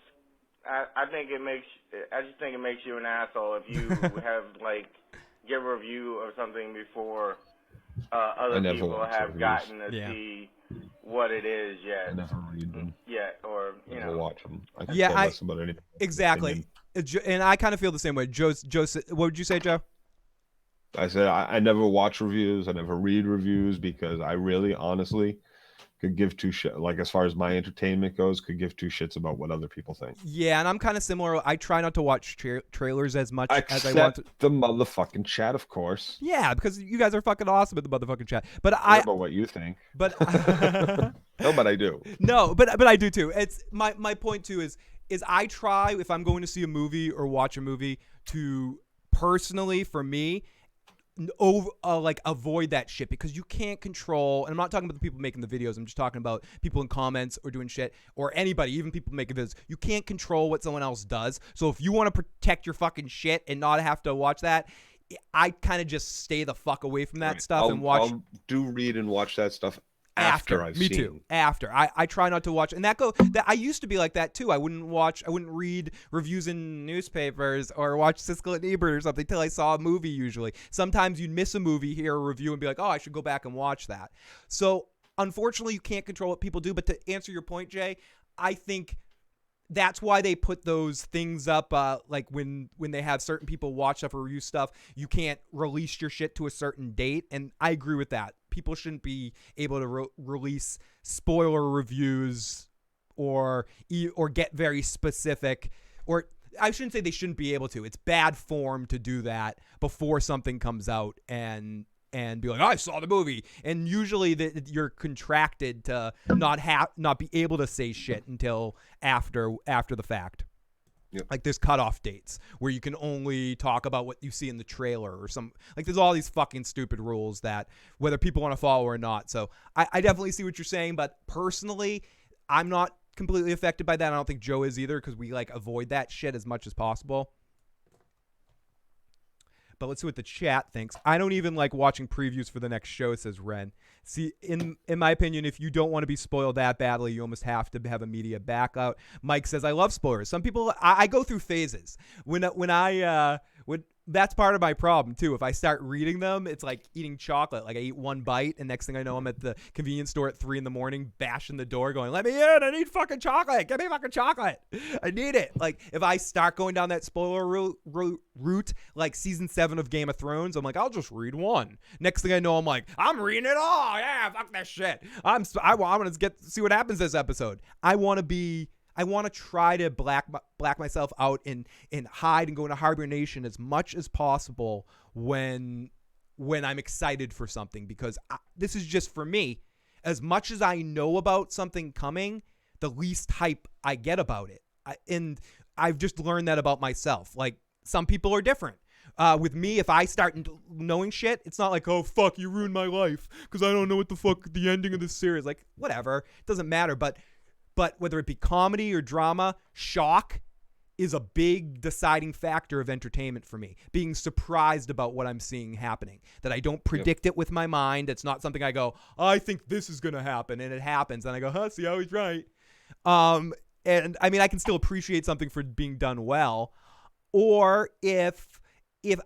makes you an asshole if you have like give a review of something before other people have gotten to see what it is yet. I never read them. Or you know, watch them. I care less about anything. Exactly. And I kind of feel the same way. Joe, what would you say, Joe? I said I never watch reviews. I never read reviews because I really, honestly, could give two shits. Like, as far as my entertainment goes, could give two shits about what other people think. Yeah, and I'm kind of similar. I try not to watch trailers as much as I want to. The motherfucking chat, of course. Yeah, because you guys are fucking awesome at the motherfucking chat. But I don't know what you think. But no, but I do. No, but I do too. It's my point too is I try, if I'm going to see a movie or watch a movie, to personally, for me, avoid that shit, because you can't control, and I'm not talking about the people making the videos, I'm just talking about people in comments or doing shit, or anybody, even people making videos. You can't control what someone else does. So if you want to protect your fucking shit and not have to watch that, I kind of just stay the fuck away from that stuff and watch. I'll do read and watch that stuff after I've seen. Me too. After I try not to watch, and that I used to be like that too. I wouldn't read reviews in newspapers or watch Siskel and Ebert or something till I saw a movie. Usually, sometimes you'd miss a movie, hear a review, and be like, "Oh, I should go back and watch that." So, unfortunately, you can't control what people do. But to answer your point, Jay, I think that's why they put those things up, like when they have certain people watch stuff or review stuff, you can't release your shit to a certain date, and I agree with that. People shouldn't be able to release spoiler reviews or get very specific, or I shouldn't say they shouldn't be able to. It's bad form to do that before something comes out and be like, I saw the movie. And usually you're contracted to not be able to say shit until after the fact. Yep. Like there's cutoff dates where you can only talk about what you see in the trailer or there's all these fucking stupid rules that whether people want to follow or not. So I definitely see what you're saying, but personally, I'm not completely affected by that. I don't think Joe is either, because we avoid that shit as much as possible. But let's see what the chat thinks. I don't even like watching previews for the next show, says Ren. See, in my opinion, if you don't want to be spoiled that badly, you almost have to have a media backout. Mike says, I love spoilers. Some people, I go through phases. When that's part of my problem too. If I start reading them, it's like eating chocolate. Like I eat one bite, and next thing I know, I'm at the convenience store at 3 a.m, bashing the door, going, "Let me in! I need fucking chocolate! Give me fucking chocolate! I need it!" Like if I start going down that spoiler route, like season 7 of Game of Thrones, I'm like, I'll just read one. Next thing I know, I'm like, I'm reading it all. Yeah, fuck that shit. I want to see what happens this episode. I want to try to black myself out and hide and go into hibernation as much as possible when I'm excited for something, because this is just for me. As much as I know about something coming, the least hype I get about it. And I've just learned that about myself. Like some people are different. With me, if I start knowing shit, it's not like, oh, fuck, you ruined my life because I don't know what the fuck the ending of this series. Like, whatever. It doesn't matter. But whether it be comedy or drama, shock is a big deciding factor of entertainment for me. Being surprised about what I'm seeing happening. That I don't predict it with my mind. It's not something I go, I think this is going to happen, and it happens. And I go, see how he's right. And I mean, I can still appreciate something for being done well. Or if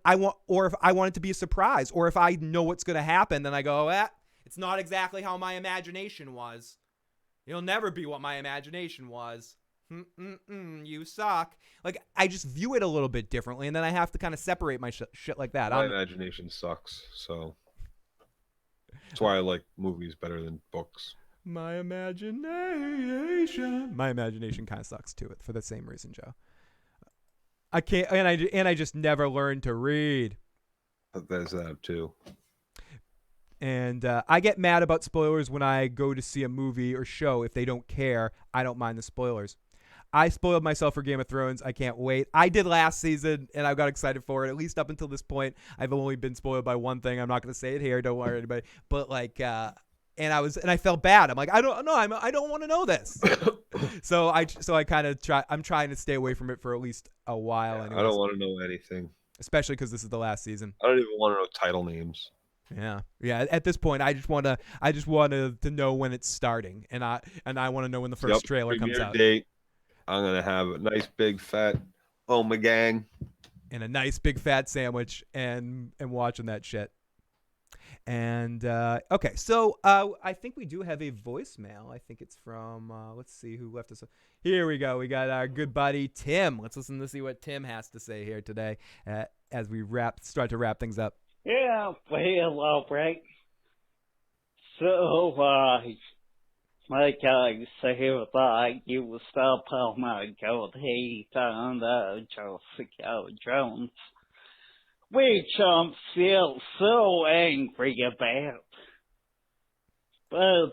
I want it to be a surprise, or if I know what's going to happen, then I go, it's not exactly how my imagination was. It'll never be what my imagination was. You suck. Like, I just view it a little bit differently, and then I have to kind of separate my shit like that. My imagination sucks, so that's why I like movies better than books. My imagination kind of sucks too, for the same reason, Joe. I can't, and I just never learned to read. There's that too. And I get mad about spoilers when I go to see a movie or show. If they don't care, I don't mind the spoilers. I spoiled myself for Game of Thrones. I can't wait. I did last season, and I got excited for it. At least up until this point, I've only been spoiled by one thing. I'm not going to say it here. Don't worry, anybody. But like, and I felt bad. I'm like, I don't want to know this. so I kind of try. I'm trying to stay away from it for at least a while. I don't want to know anything, especially because this is the last season. I don't even want to know title names. Yeah. At this point, I just want to know when it's starting, and I want to know when the first trailer comes out. Date. I'm gonna have a nice big fat gang and a nice big fat sandwich, and watching that shit. And okay, so I think we do have a voicemail. I think it's from let's see who left us. Here we go. We got our good buddy Tim. Let's listen to see what Tim has to say here today as we start to wrap things up. Yeah, well, Frank. So, like I said, you was up on my goatee on Jessica Jones, which I'm still so angry about. But,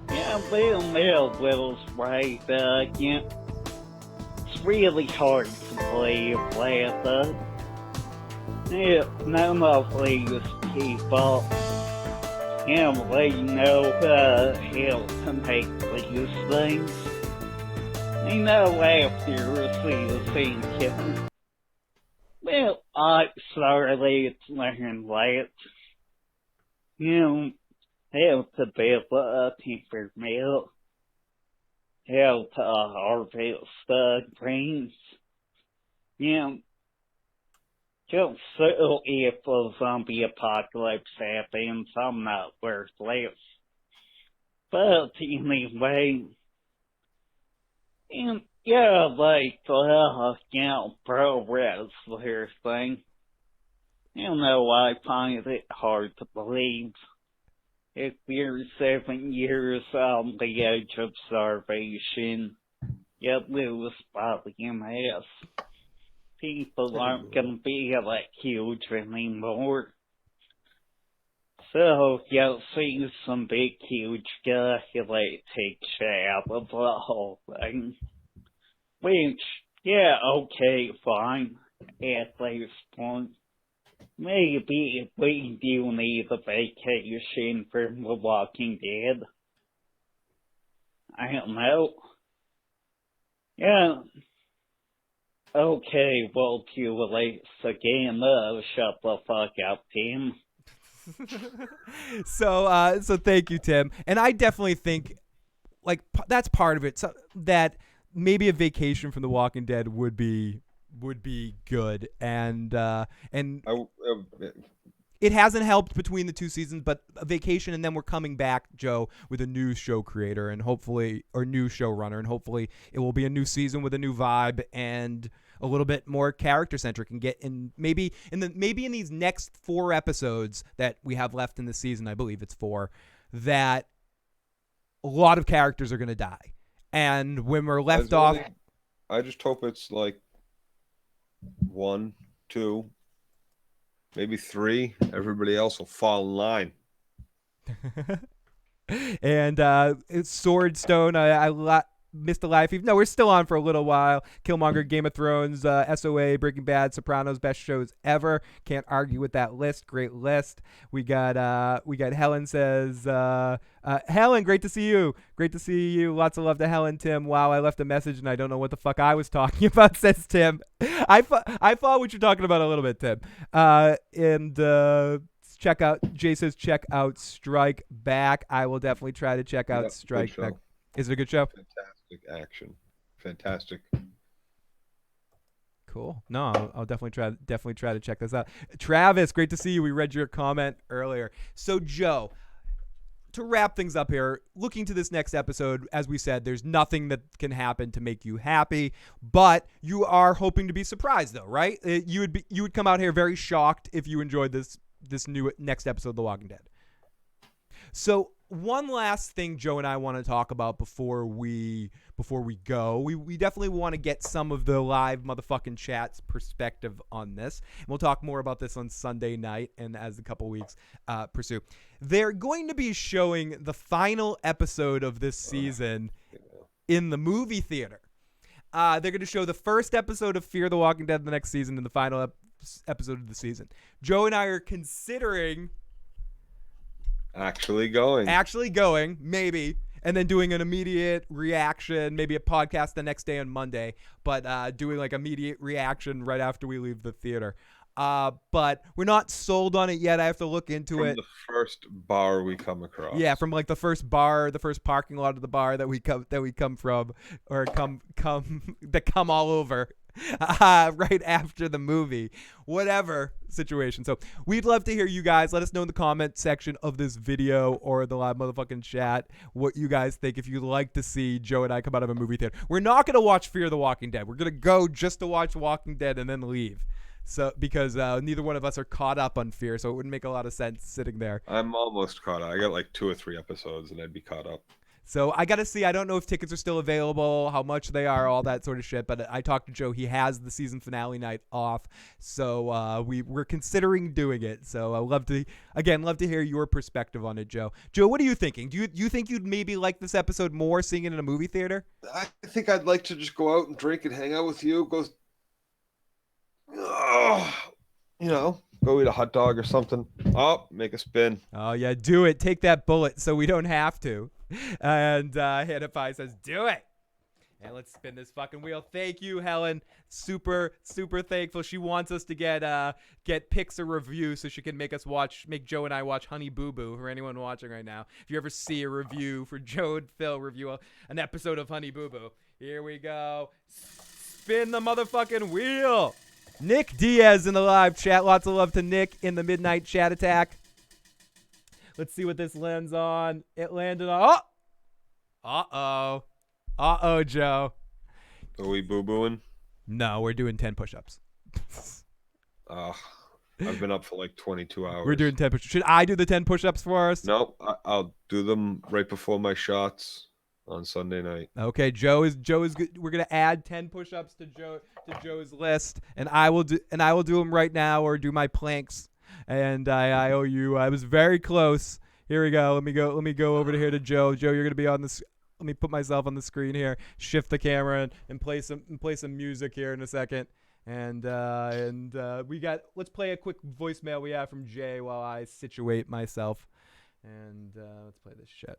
yeah, Bill Millwell's right, yeah, it's really hard to believe that, yeah, none of these people, yeah, they know how to make these things. They know after seeing Kevin. Well, I started to learn that, you know, how to build a temperament, how to harvest greens, you know, just so if a zombie apocalypse happens, I'm not worthless. But anyway, and yeah, like you know, pro wrestler thing, you know, I find it hard to believe. If you're 7 years on the edge of starvation, you lose body mass. People aren't going to be that huge anymore. So you'll see some big, huge guy like take out of the whole thing. Which, yeah, okay, fine, at this point. Maybe we do need a vacation from The Walking Dead. I don't know. Yeah. Okay, well, Q-Lace again, shut the fuck up, Tim. So thank you, Tim. And I definitely think, like, that's part of it. So that maybe a vacation from The Walking Dead would be good. And it hasn't helped between the two seasons, but a vacation, and then we're coming back, Joe, with a new show creator and hopefully, or new showrunner, and hopefully it will be a new season with a new vibe and a little bit more character centric, and get in maybe in these next 4 episodes that we have left in the season, I believe it's 4, that a lot of characters are going to die. And when we're left off, I just hope it's like 1, 2, maybe 3. Everybody else will fall in line. And Swordstone, I missed a life. No, we're still on for a little while. Killmonger, Game of Thrones, SOA, Breaking Bad, Sopranos, best shows ever. Can't argue with that list. Great list. We got Helen says, Helen, great to see you. Great to see you. Lots of love to Helen. Tim, wow, I left a message and I don't know what the fuck I was talking about, says Tim. I thought what you're talking about a little bit, Tim. Check out, Jay says, check out Strike Back. I will definitely try to check out Strike Back. Is it a good show? Fantastic action. Fantastic. Cool. No, I'll definitely try to check this out. Travis, great to see you. We read your comment earlier. So, Joe, to wrap things up here, looking to this next episode, as we said, there's nothing that can happen to make you happy, but you are hoping to be surprised, though, right? You would come out here very shocked if you enjoyed this new next episode of The Walking Dead. So, one last thing Joe and I want to talk about before we go. We definitely want to get some of the live motherfucking chat's perspective on this. And we'll talk more about this on Sunday night and as the couple weeks pursue. They're going to be showing the final episode of this season in the movie theater. They're going to show the first episode of Fear the Walking Dead the next season and the final episode of the season. Joe and I are considering actually going, maybe, and then doing an immediate reaction, maybe a podcast the next day on Monday, but doing like immediate reaction right after we leave the theater. But we're not sold on it yet. I have to look into it. From the first bar we come across. Yeah, from like the first bar, the first parking lot of the bar that we come from, or that come all over, right after the movie, whatever situation. So we'd love to hear you guys. Let us know in the comment section of this video or the live motherfucking chat what you guys think. If you'd like to see Joe and I come out of a movie theater, we're not gonna watch Fear the Walking Dead. We're gonna go just to watch Walking Dead and then leave. So because neither one of us are caught up on Fear, so it wouldn't make a lot of sense sitting there. I'm almost caught up. I got like 2 or 3 episodes and I'd be caught up. So I got to see. I don't know if tickets are still available, how much they are, all that sort of shit. But I talked to Joe. He has the season finale night off. So we're considering doing it. So I'd love to hear your perspective on it, Joe. Joe, what are you thinking? Do you think you'd maybe like this episode more seeing it in a movie theater? I think I'd like to just go out and drink and hang out with you. Go eat a hot dog or something. Oh, make a spin. Oh, yeah, do it. Take that bullet so we don't have to. And Hannafy says, do it. And let's spin this fucking wheel. Thank you, Helen. Super, super thankful. She wants us to get pics or reviews so she can make Joe and I watch Honey Boo Boo for anyone watching right now. If you ever see a review for Joe and Phil review an episode of Honey Boo Boo. Here we go. Spin the motherfucking wheel. Nick Diaz in the live chat. Lots of love to Nick in the midnight chat attack. Let's see what this lands on. It landed on... Uh-oh. Uh-oh, Joe. Are we boo-booing? No, we're doing 10 push-ups. I've been up for like 22 hours. We're doing 10 push-ups. Should I do the 10 push-ups for us? No, I'll do them right before my shots on Sunday night. Okay, Joe is good. We're gonna add 10 push-ups to Joe's list, and I will do them right now or do my planks. And I owe you. I was very close. Here we go. Let me go over to here to Joe. Joe, you're gonna be on this. Let me put myself on the screen here. Shift the camera and play some music here in a second. And let's play a quick voicemail we have from Jay while I situate myself. And let's play this shit.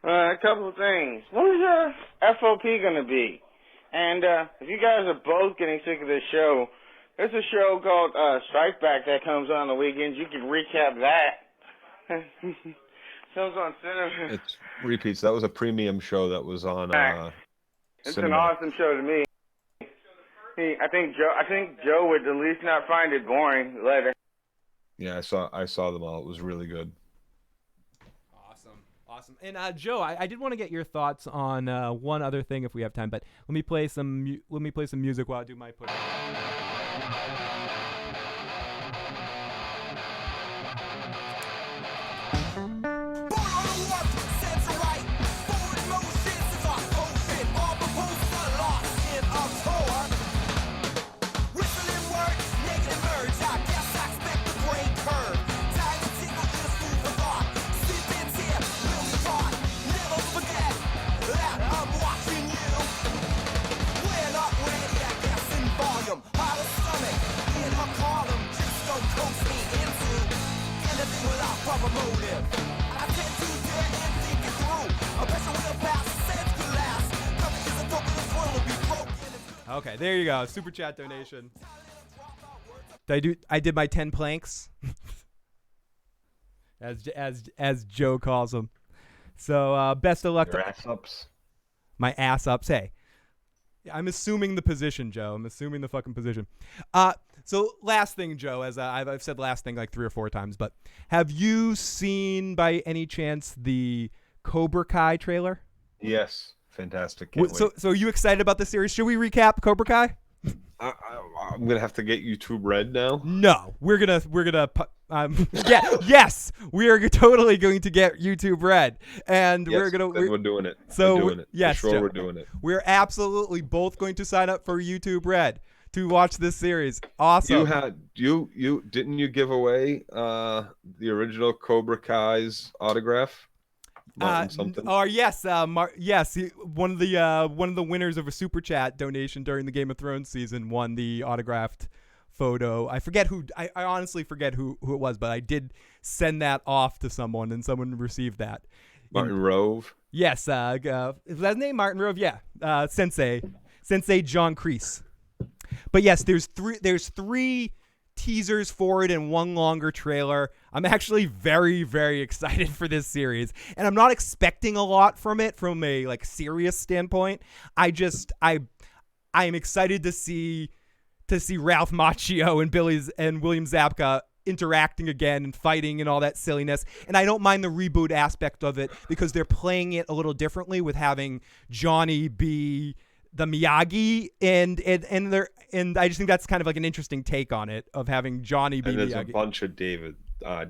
A couple of things. When is your FOP going to be? And if you guys are both getting sick of this show, there's a show called Strike Back that comes on the weekends. You can recap that. Comes on Cinema. It's repeats. That was a premium show that was on It's Cinema. an awesome show to me. I think Joe would at least not find it boring later. Yeah, I saw them all. It was really good. Awesome. And Joe, I did want to get your thoughts on one other thing if we have time, but let me play some music while I do my push. Okay, there you go. Super chat donation. I did my 10 planks, as Joe calls them. So best of luck. Your ass ups. My ass ups. Hey, I'm assuming the position, Joe. I'm assuming the fucking position. So last thing, Joe, as I've said last thing like 3 or 4 times, but have you seen by any chance the Cobra Kai trailer? Yes. Fantastic. Can't wait. So are you excited about the series? Should we recap Cobra Kai? I'm gonna have to get YouTube Red now. No, we're gonna yes, we are totally going to get YouTube Red, and yes, we're doing it. So we're doing it. Yes, for sure, Joe, we're doing it. We're absolutely both going to sign up for YouTube Red to watch this series. Awesome. Didn't you give away the original Cobra Kai's autograph? Martin something. Yes, one of the winners of a super chat donation during the Game of Thrones season won the autographed photo. I forget who. I honestly forget who it was, but I did send that off to someone, and someone received that. Martin Rove. Yes, is that his name? Martin Rove. Yeah, Sensei John Kreese. But yes, there's three teasers for it and one longer trailer. I'm actually very, very excited for this series, and I'm not expecting a lot from it from a like serious standpoint. I am excited to see Ralph Macchio and William Zabka interacting again and fighting and all that silliness. And I don't mind the reboot aspect of it because they're playing it a little differently with having Johnny be the Miyagi and I just think that's kind of like an interesting take on it of having Johnny be and there's Miyagi. A bunch of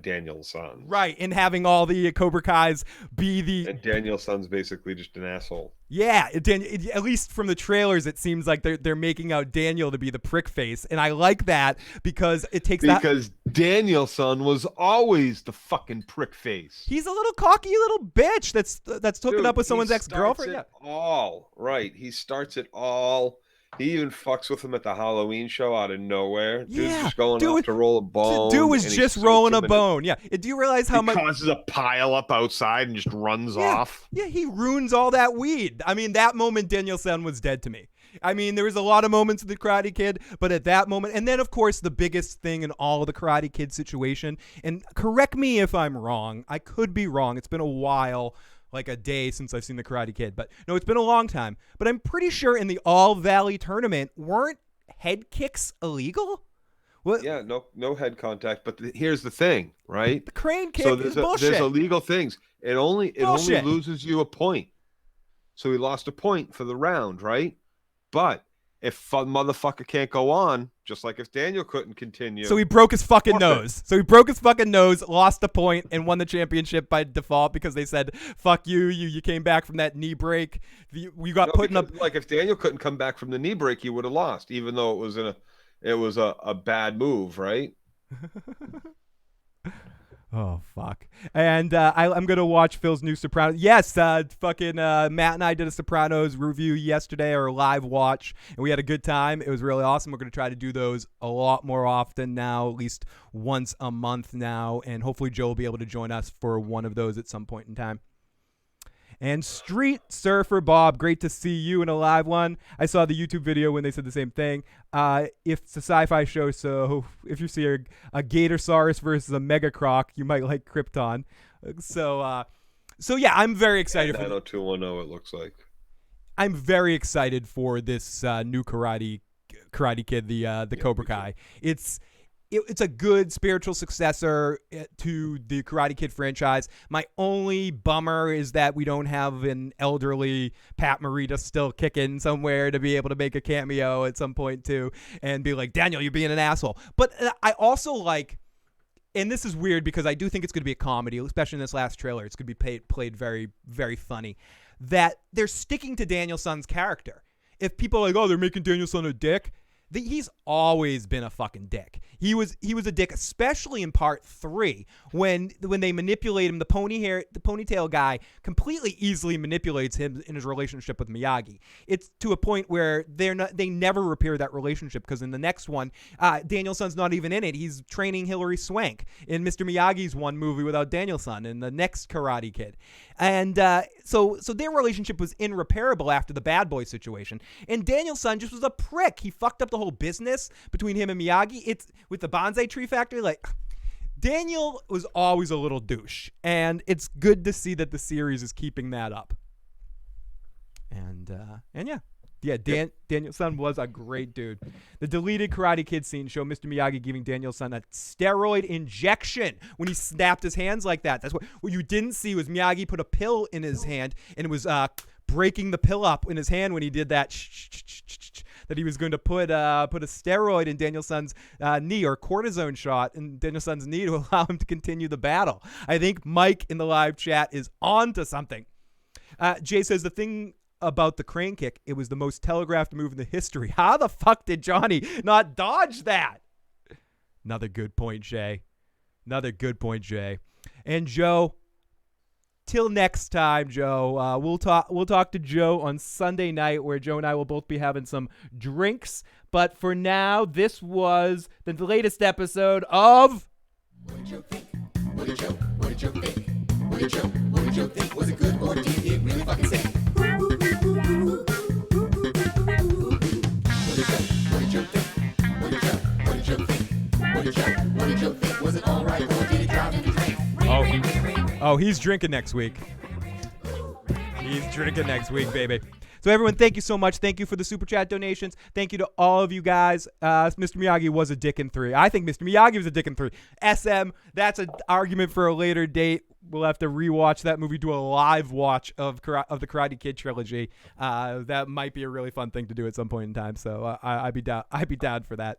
Daniel's sons. Right, and having all the Cobra Kais be the... And Daniel's son's basically just an asshole. Yeah, at least from the trailers, it seems like they're making out Daniel to be the prick face, and I like that because it takes Because Daniel's son was always the fucking prick face. He's a little cocky little bitch that's hooking up with someone's ex-girlfriend. Yeah. All right, he starts it all. He even fucks with him at the Halloween show out of nowhere. Dude's just going off to roll a bone. Dude was just rolling a bone. Yeah. Do you realize how much... He causes a pile up outside and just runs off. Yeah, he ruins all that weed. I mean, that moment, Daniel-san was dead to me. I mean, there was a lot of moments with the Karate Kid, but at that moment... And then, of course, the biggest thing in all of the Karate Kid situation, and correct me if I'm wrong. I could be wrong. It's been a while... like a day since I've seen the Karate Kid, but no, it's been a long time. But I'm pretty sure in the All Valley tournament, weren't head kicks illegal? What? Yeah, no head contact. But here's the thing, right? The crane kick is bullshit. There's illegal things. It only loses you a point. So he lost a point for the round, right? But if a motherfucker can't go on, just like if Daniel couldn't continue. So he broke his fucking nose. Lost a point, and won the championship by default because they said, fuck you, you came back from that knee break. You got put in a... Like if Daniel couldn't come back from the knee break, he would have lost, even though it was a bad move, right? Oh, fuck. And I'm going to watch Phil's new Sopranos. Yes, Matt and I did a Sopranos review yesterday, or a live watch, and we had a good time. It was really awesome. We're going to try to do those a lot more often now, at least once a month now, and hopefully Joe will be able to join us for one of those at some point in time. And Street Surfer Bob, great to see you in a live one. I saw the YouTube video when they said the same thing. If it's a sci-fi show, so if you see a Gatorsaurus versus a Mega Croc, you might like Krypton. So yeah, I'm very excited. 90210, it looks like. I'm very excited for this new Karate Kid, the Cobra Kai. It's a good spiritual successor to the Karate Kid franchise. My only bummer is that we don't have an elderly Pat Morita still kicking somewhere to be able to make a cameo at some point too and be like, Daniel, you're being an asshole. But I also like, and this is weird because I do think it's going to be a comedy, especially in this last trailer. It's going to be played very, very funny, that they're sticking to Daniel-san's character. If people are like, oh, they're making Daniel-san a dick, he's always been a fucking dick. He was a dick, especially in part 3 when they manipulate him. The ponytail guy completely easily manipulates him in his relationship with Miyagi. It's to a point where they never repair that relationship because in the next one, Daniel-san's not even in it. He's training Hilary Swank in Mr. Miyagi's one movie without Daniel-san in the next Karate Kid. And so their relationship was irreparable after the bad boy situation. And Daniel-san just was a prick. He fucked up the whole business between him and Miyagi. It's with the bonsai tree factory. Like, Daniel was always a little douche, and it's good to see that the series is keeping that up. And Daniel-san was a great dude. The deleted Karate Kid scene showed Mr. Miyagi giving Daniel-san a steroid injection when he snapped his hands like that. That's what you didn't see was Miyagi put a pill in his hand, and it was breaking the pill up in his hand when he did that. That he was going to put a steroid in Daniel-san's knee, or cortisone shot in Daniel-san's knee to allow him to continue the battle. I think Mike in the live chat is on to something. Jay says the thing about the crane kick, it was the most telegraphed move in the history. How the fuck did Johnny not dodge that? Another good point, Jay. And Joe, till next time, Joe. We'll talk to Joe on Sunday night, where Joe and I will both be having some drinks. But for now, this was the latest episode of. What did Joe think? What did Joe think? What did Joe think? Was it good, or did it really fucking say? What did Joe think? What did Joe think? Was it all right, or did it drive him crazy? Oh, he's drinking next week. He's drinking next week, baby. So everyone, thank you so much. Thank you for the super chat donations. Thank you to all of you guys. Mr. Miyagi was a dick in 3. I think Mr. Miyagi was a dick in 3. SM, that's an argument for a later date. We'll have to rewatch that movie, do a live watch of the Karate Kid trilogy. That might be a really fun thing to do at some point in time. So I'd be down for that.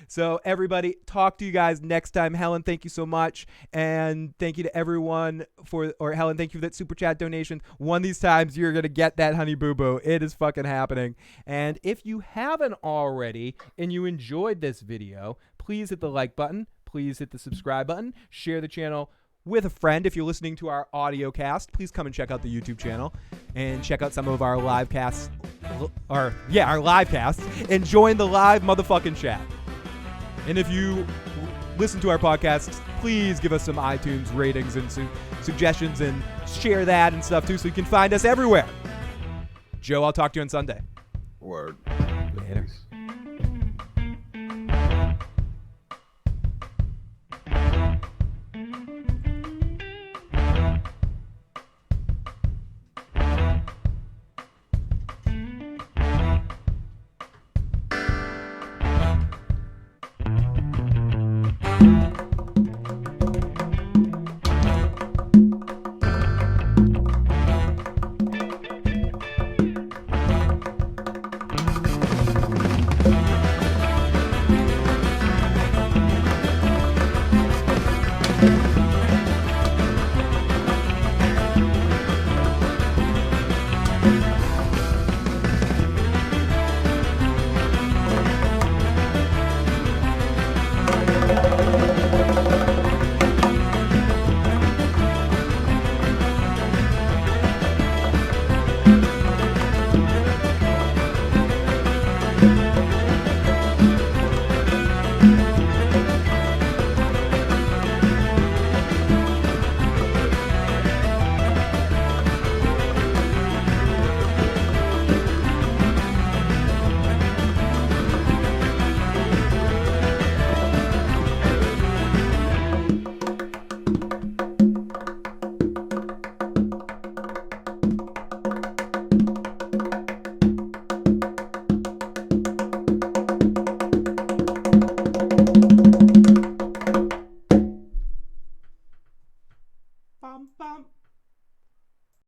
So everybody, talk to you guys next time. Helen, thank you so much, and thank you to everyone Helen, thank you for that super chat donation. One of these times you're gonna get that honey boo boo. It is fucking happening. And if you haven't already and you enjoyed this video, please hit the like button. Please hit the subscribe button. Share the channel with a friend. If you're listening to our audio cast, please come and check out the YouTube channel and check out some of our live casts, our live casts, and join the live motherfucking chat. And if you listen to our podcasts, please give us some iTunes ratings and suggestions, and share that and stuff too, so you can find us everywhere. Joe, I'll talk to you on Sunday. Word. Later. Peace.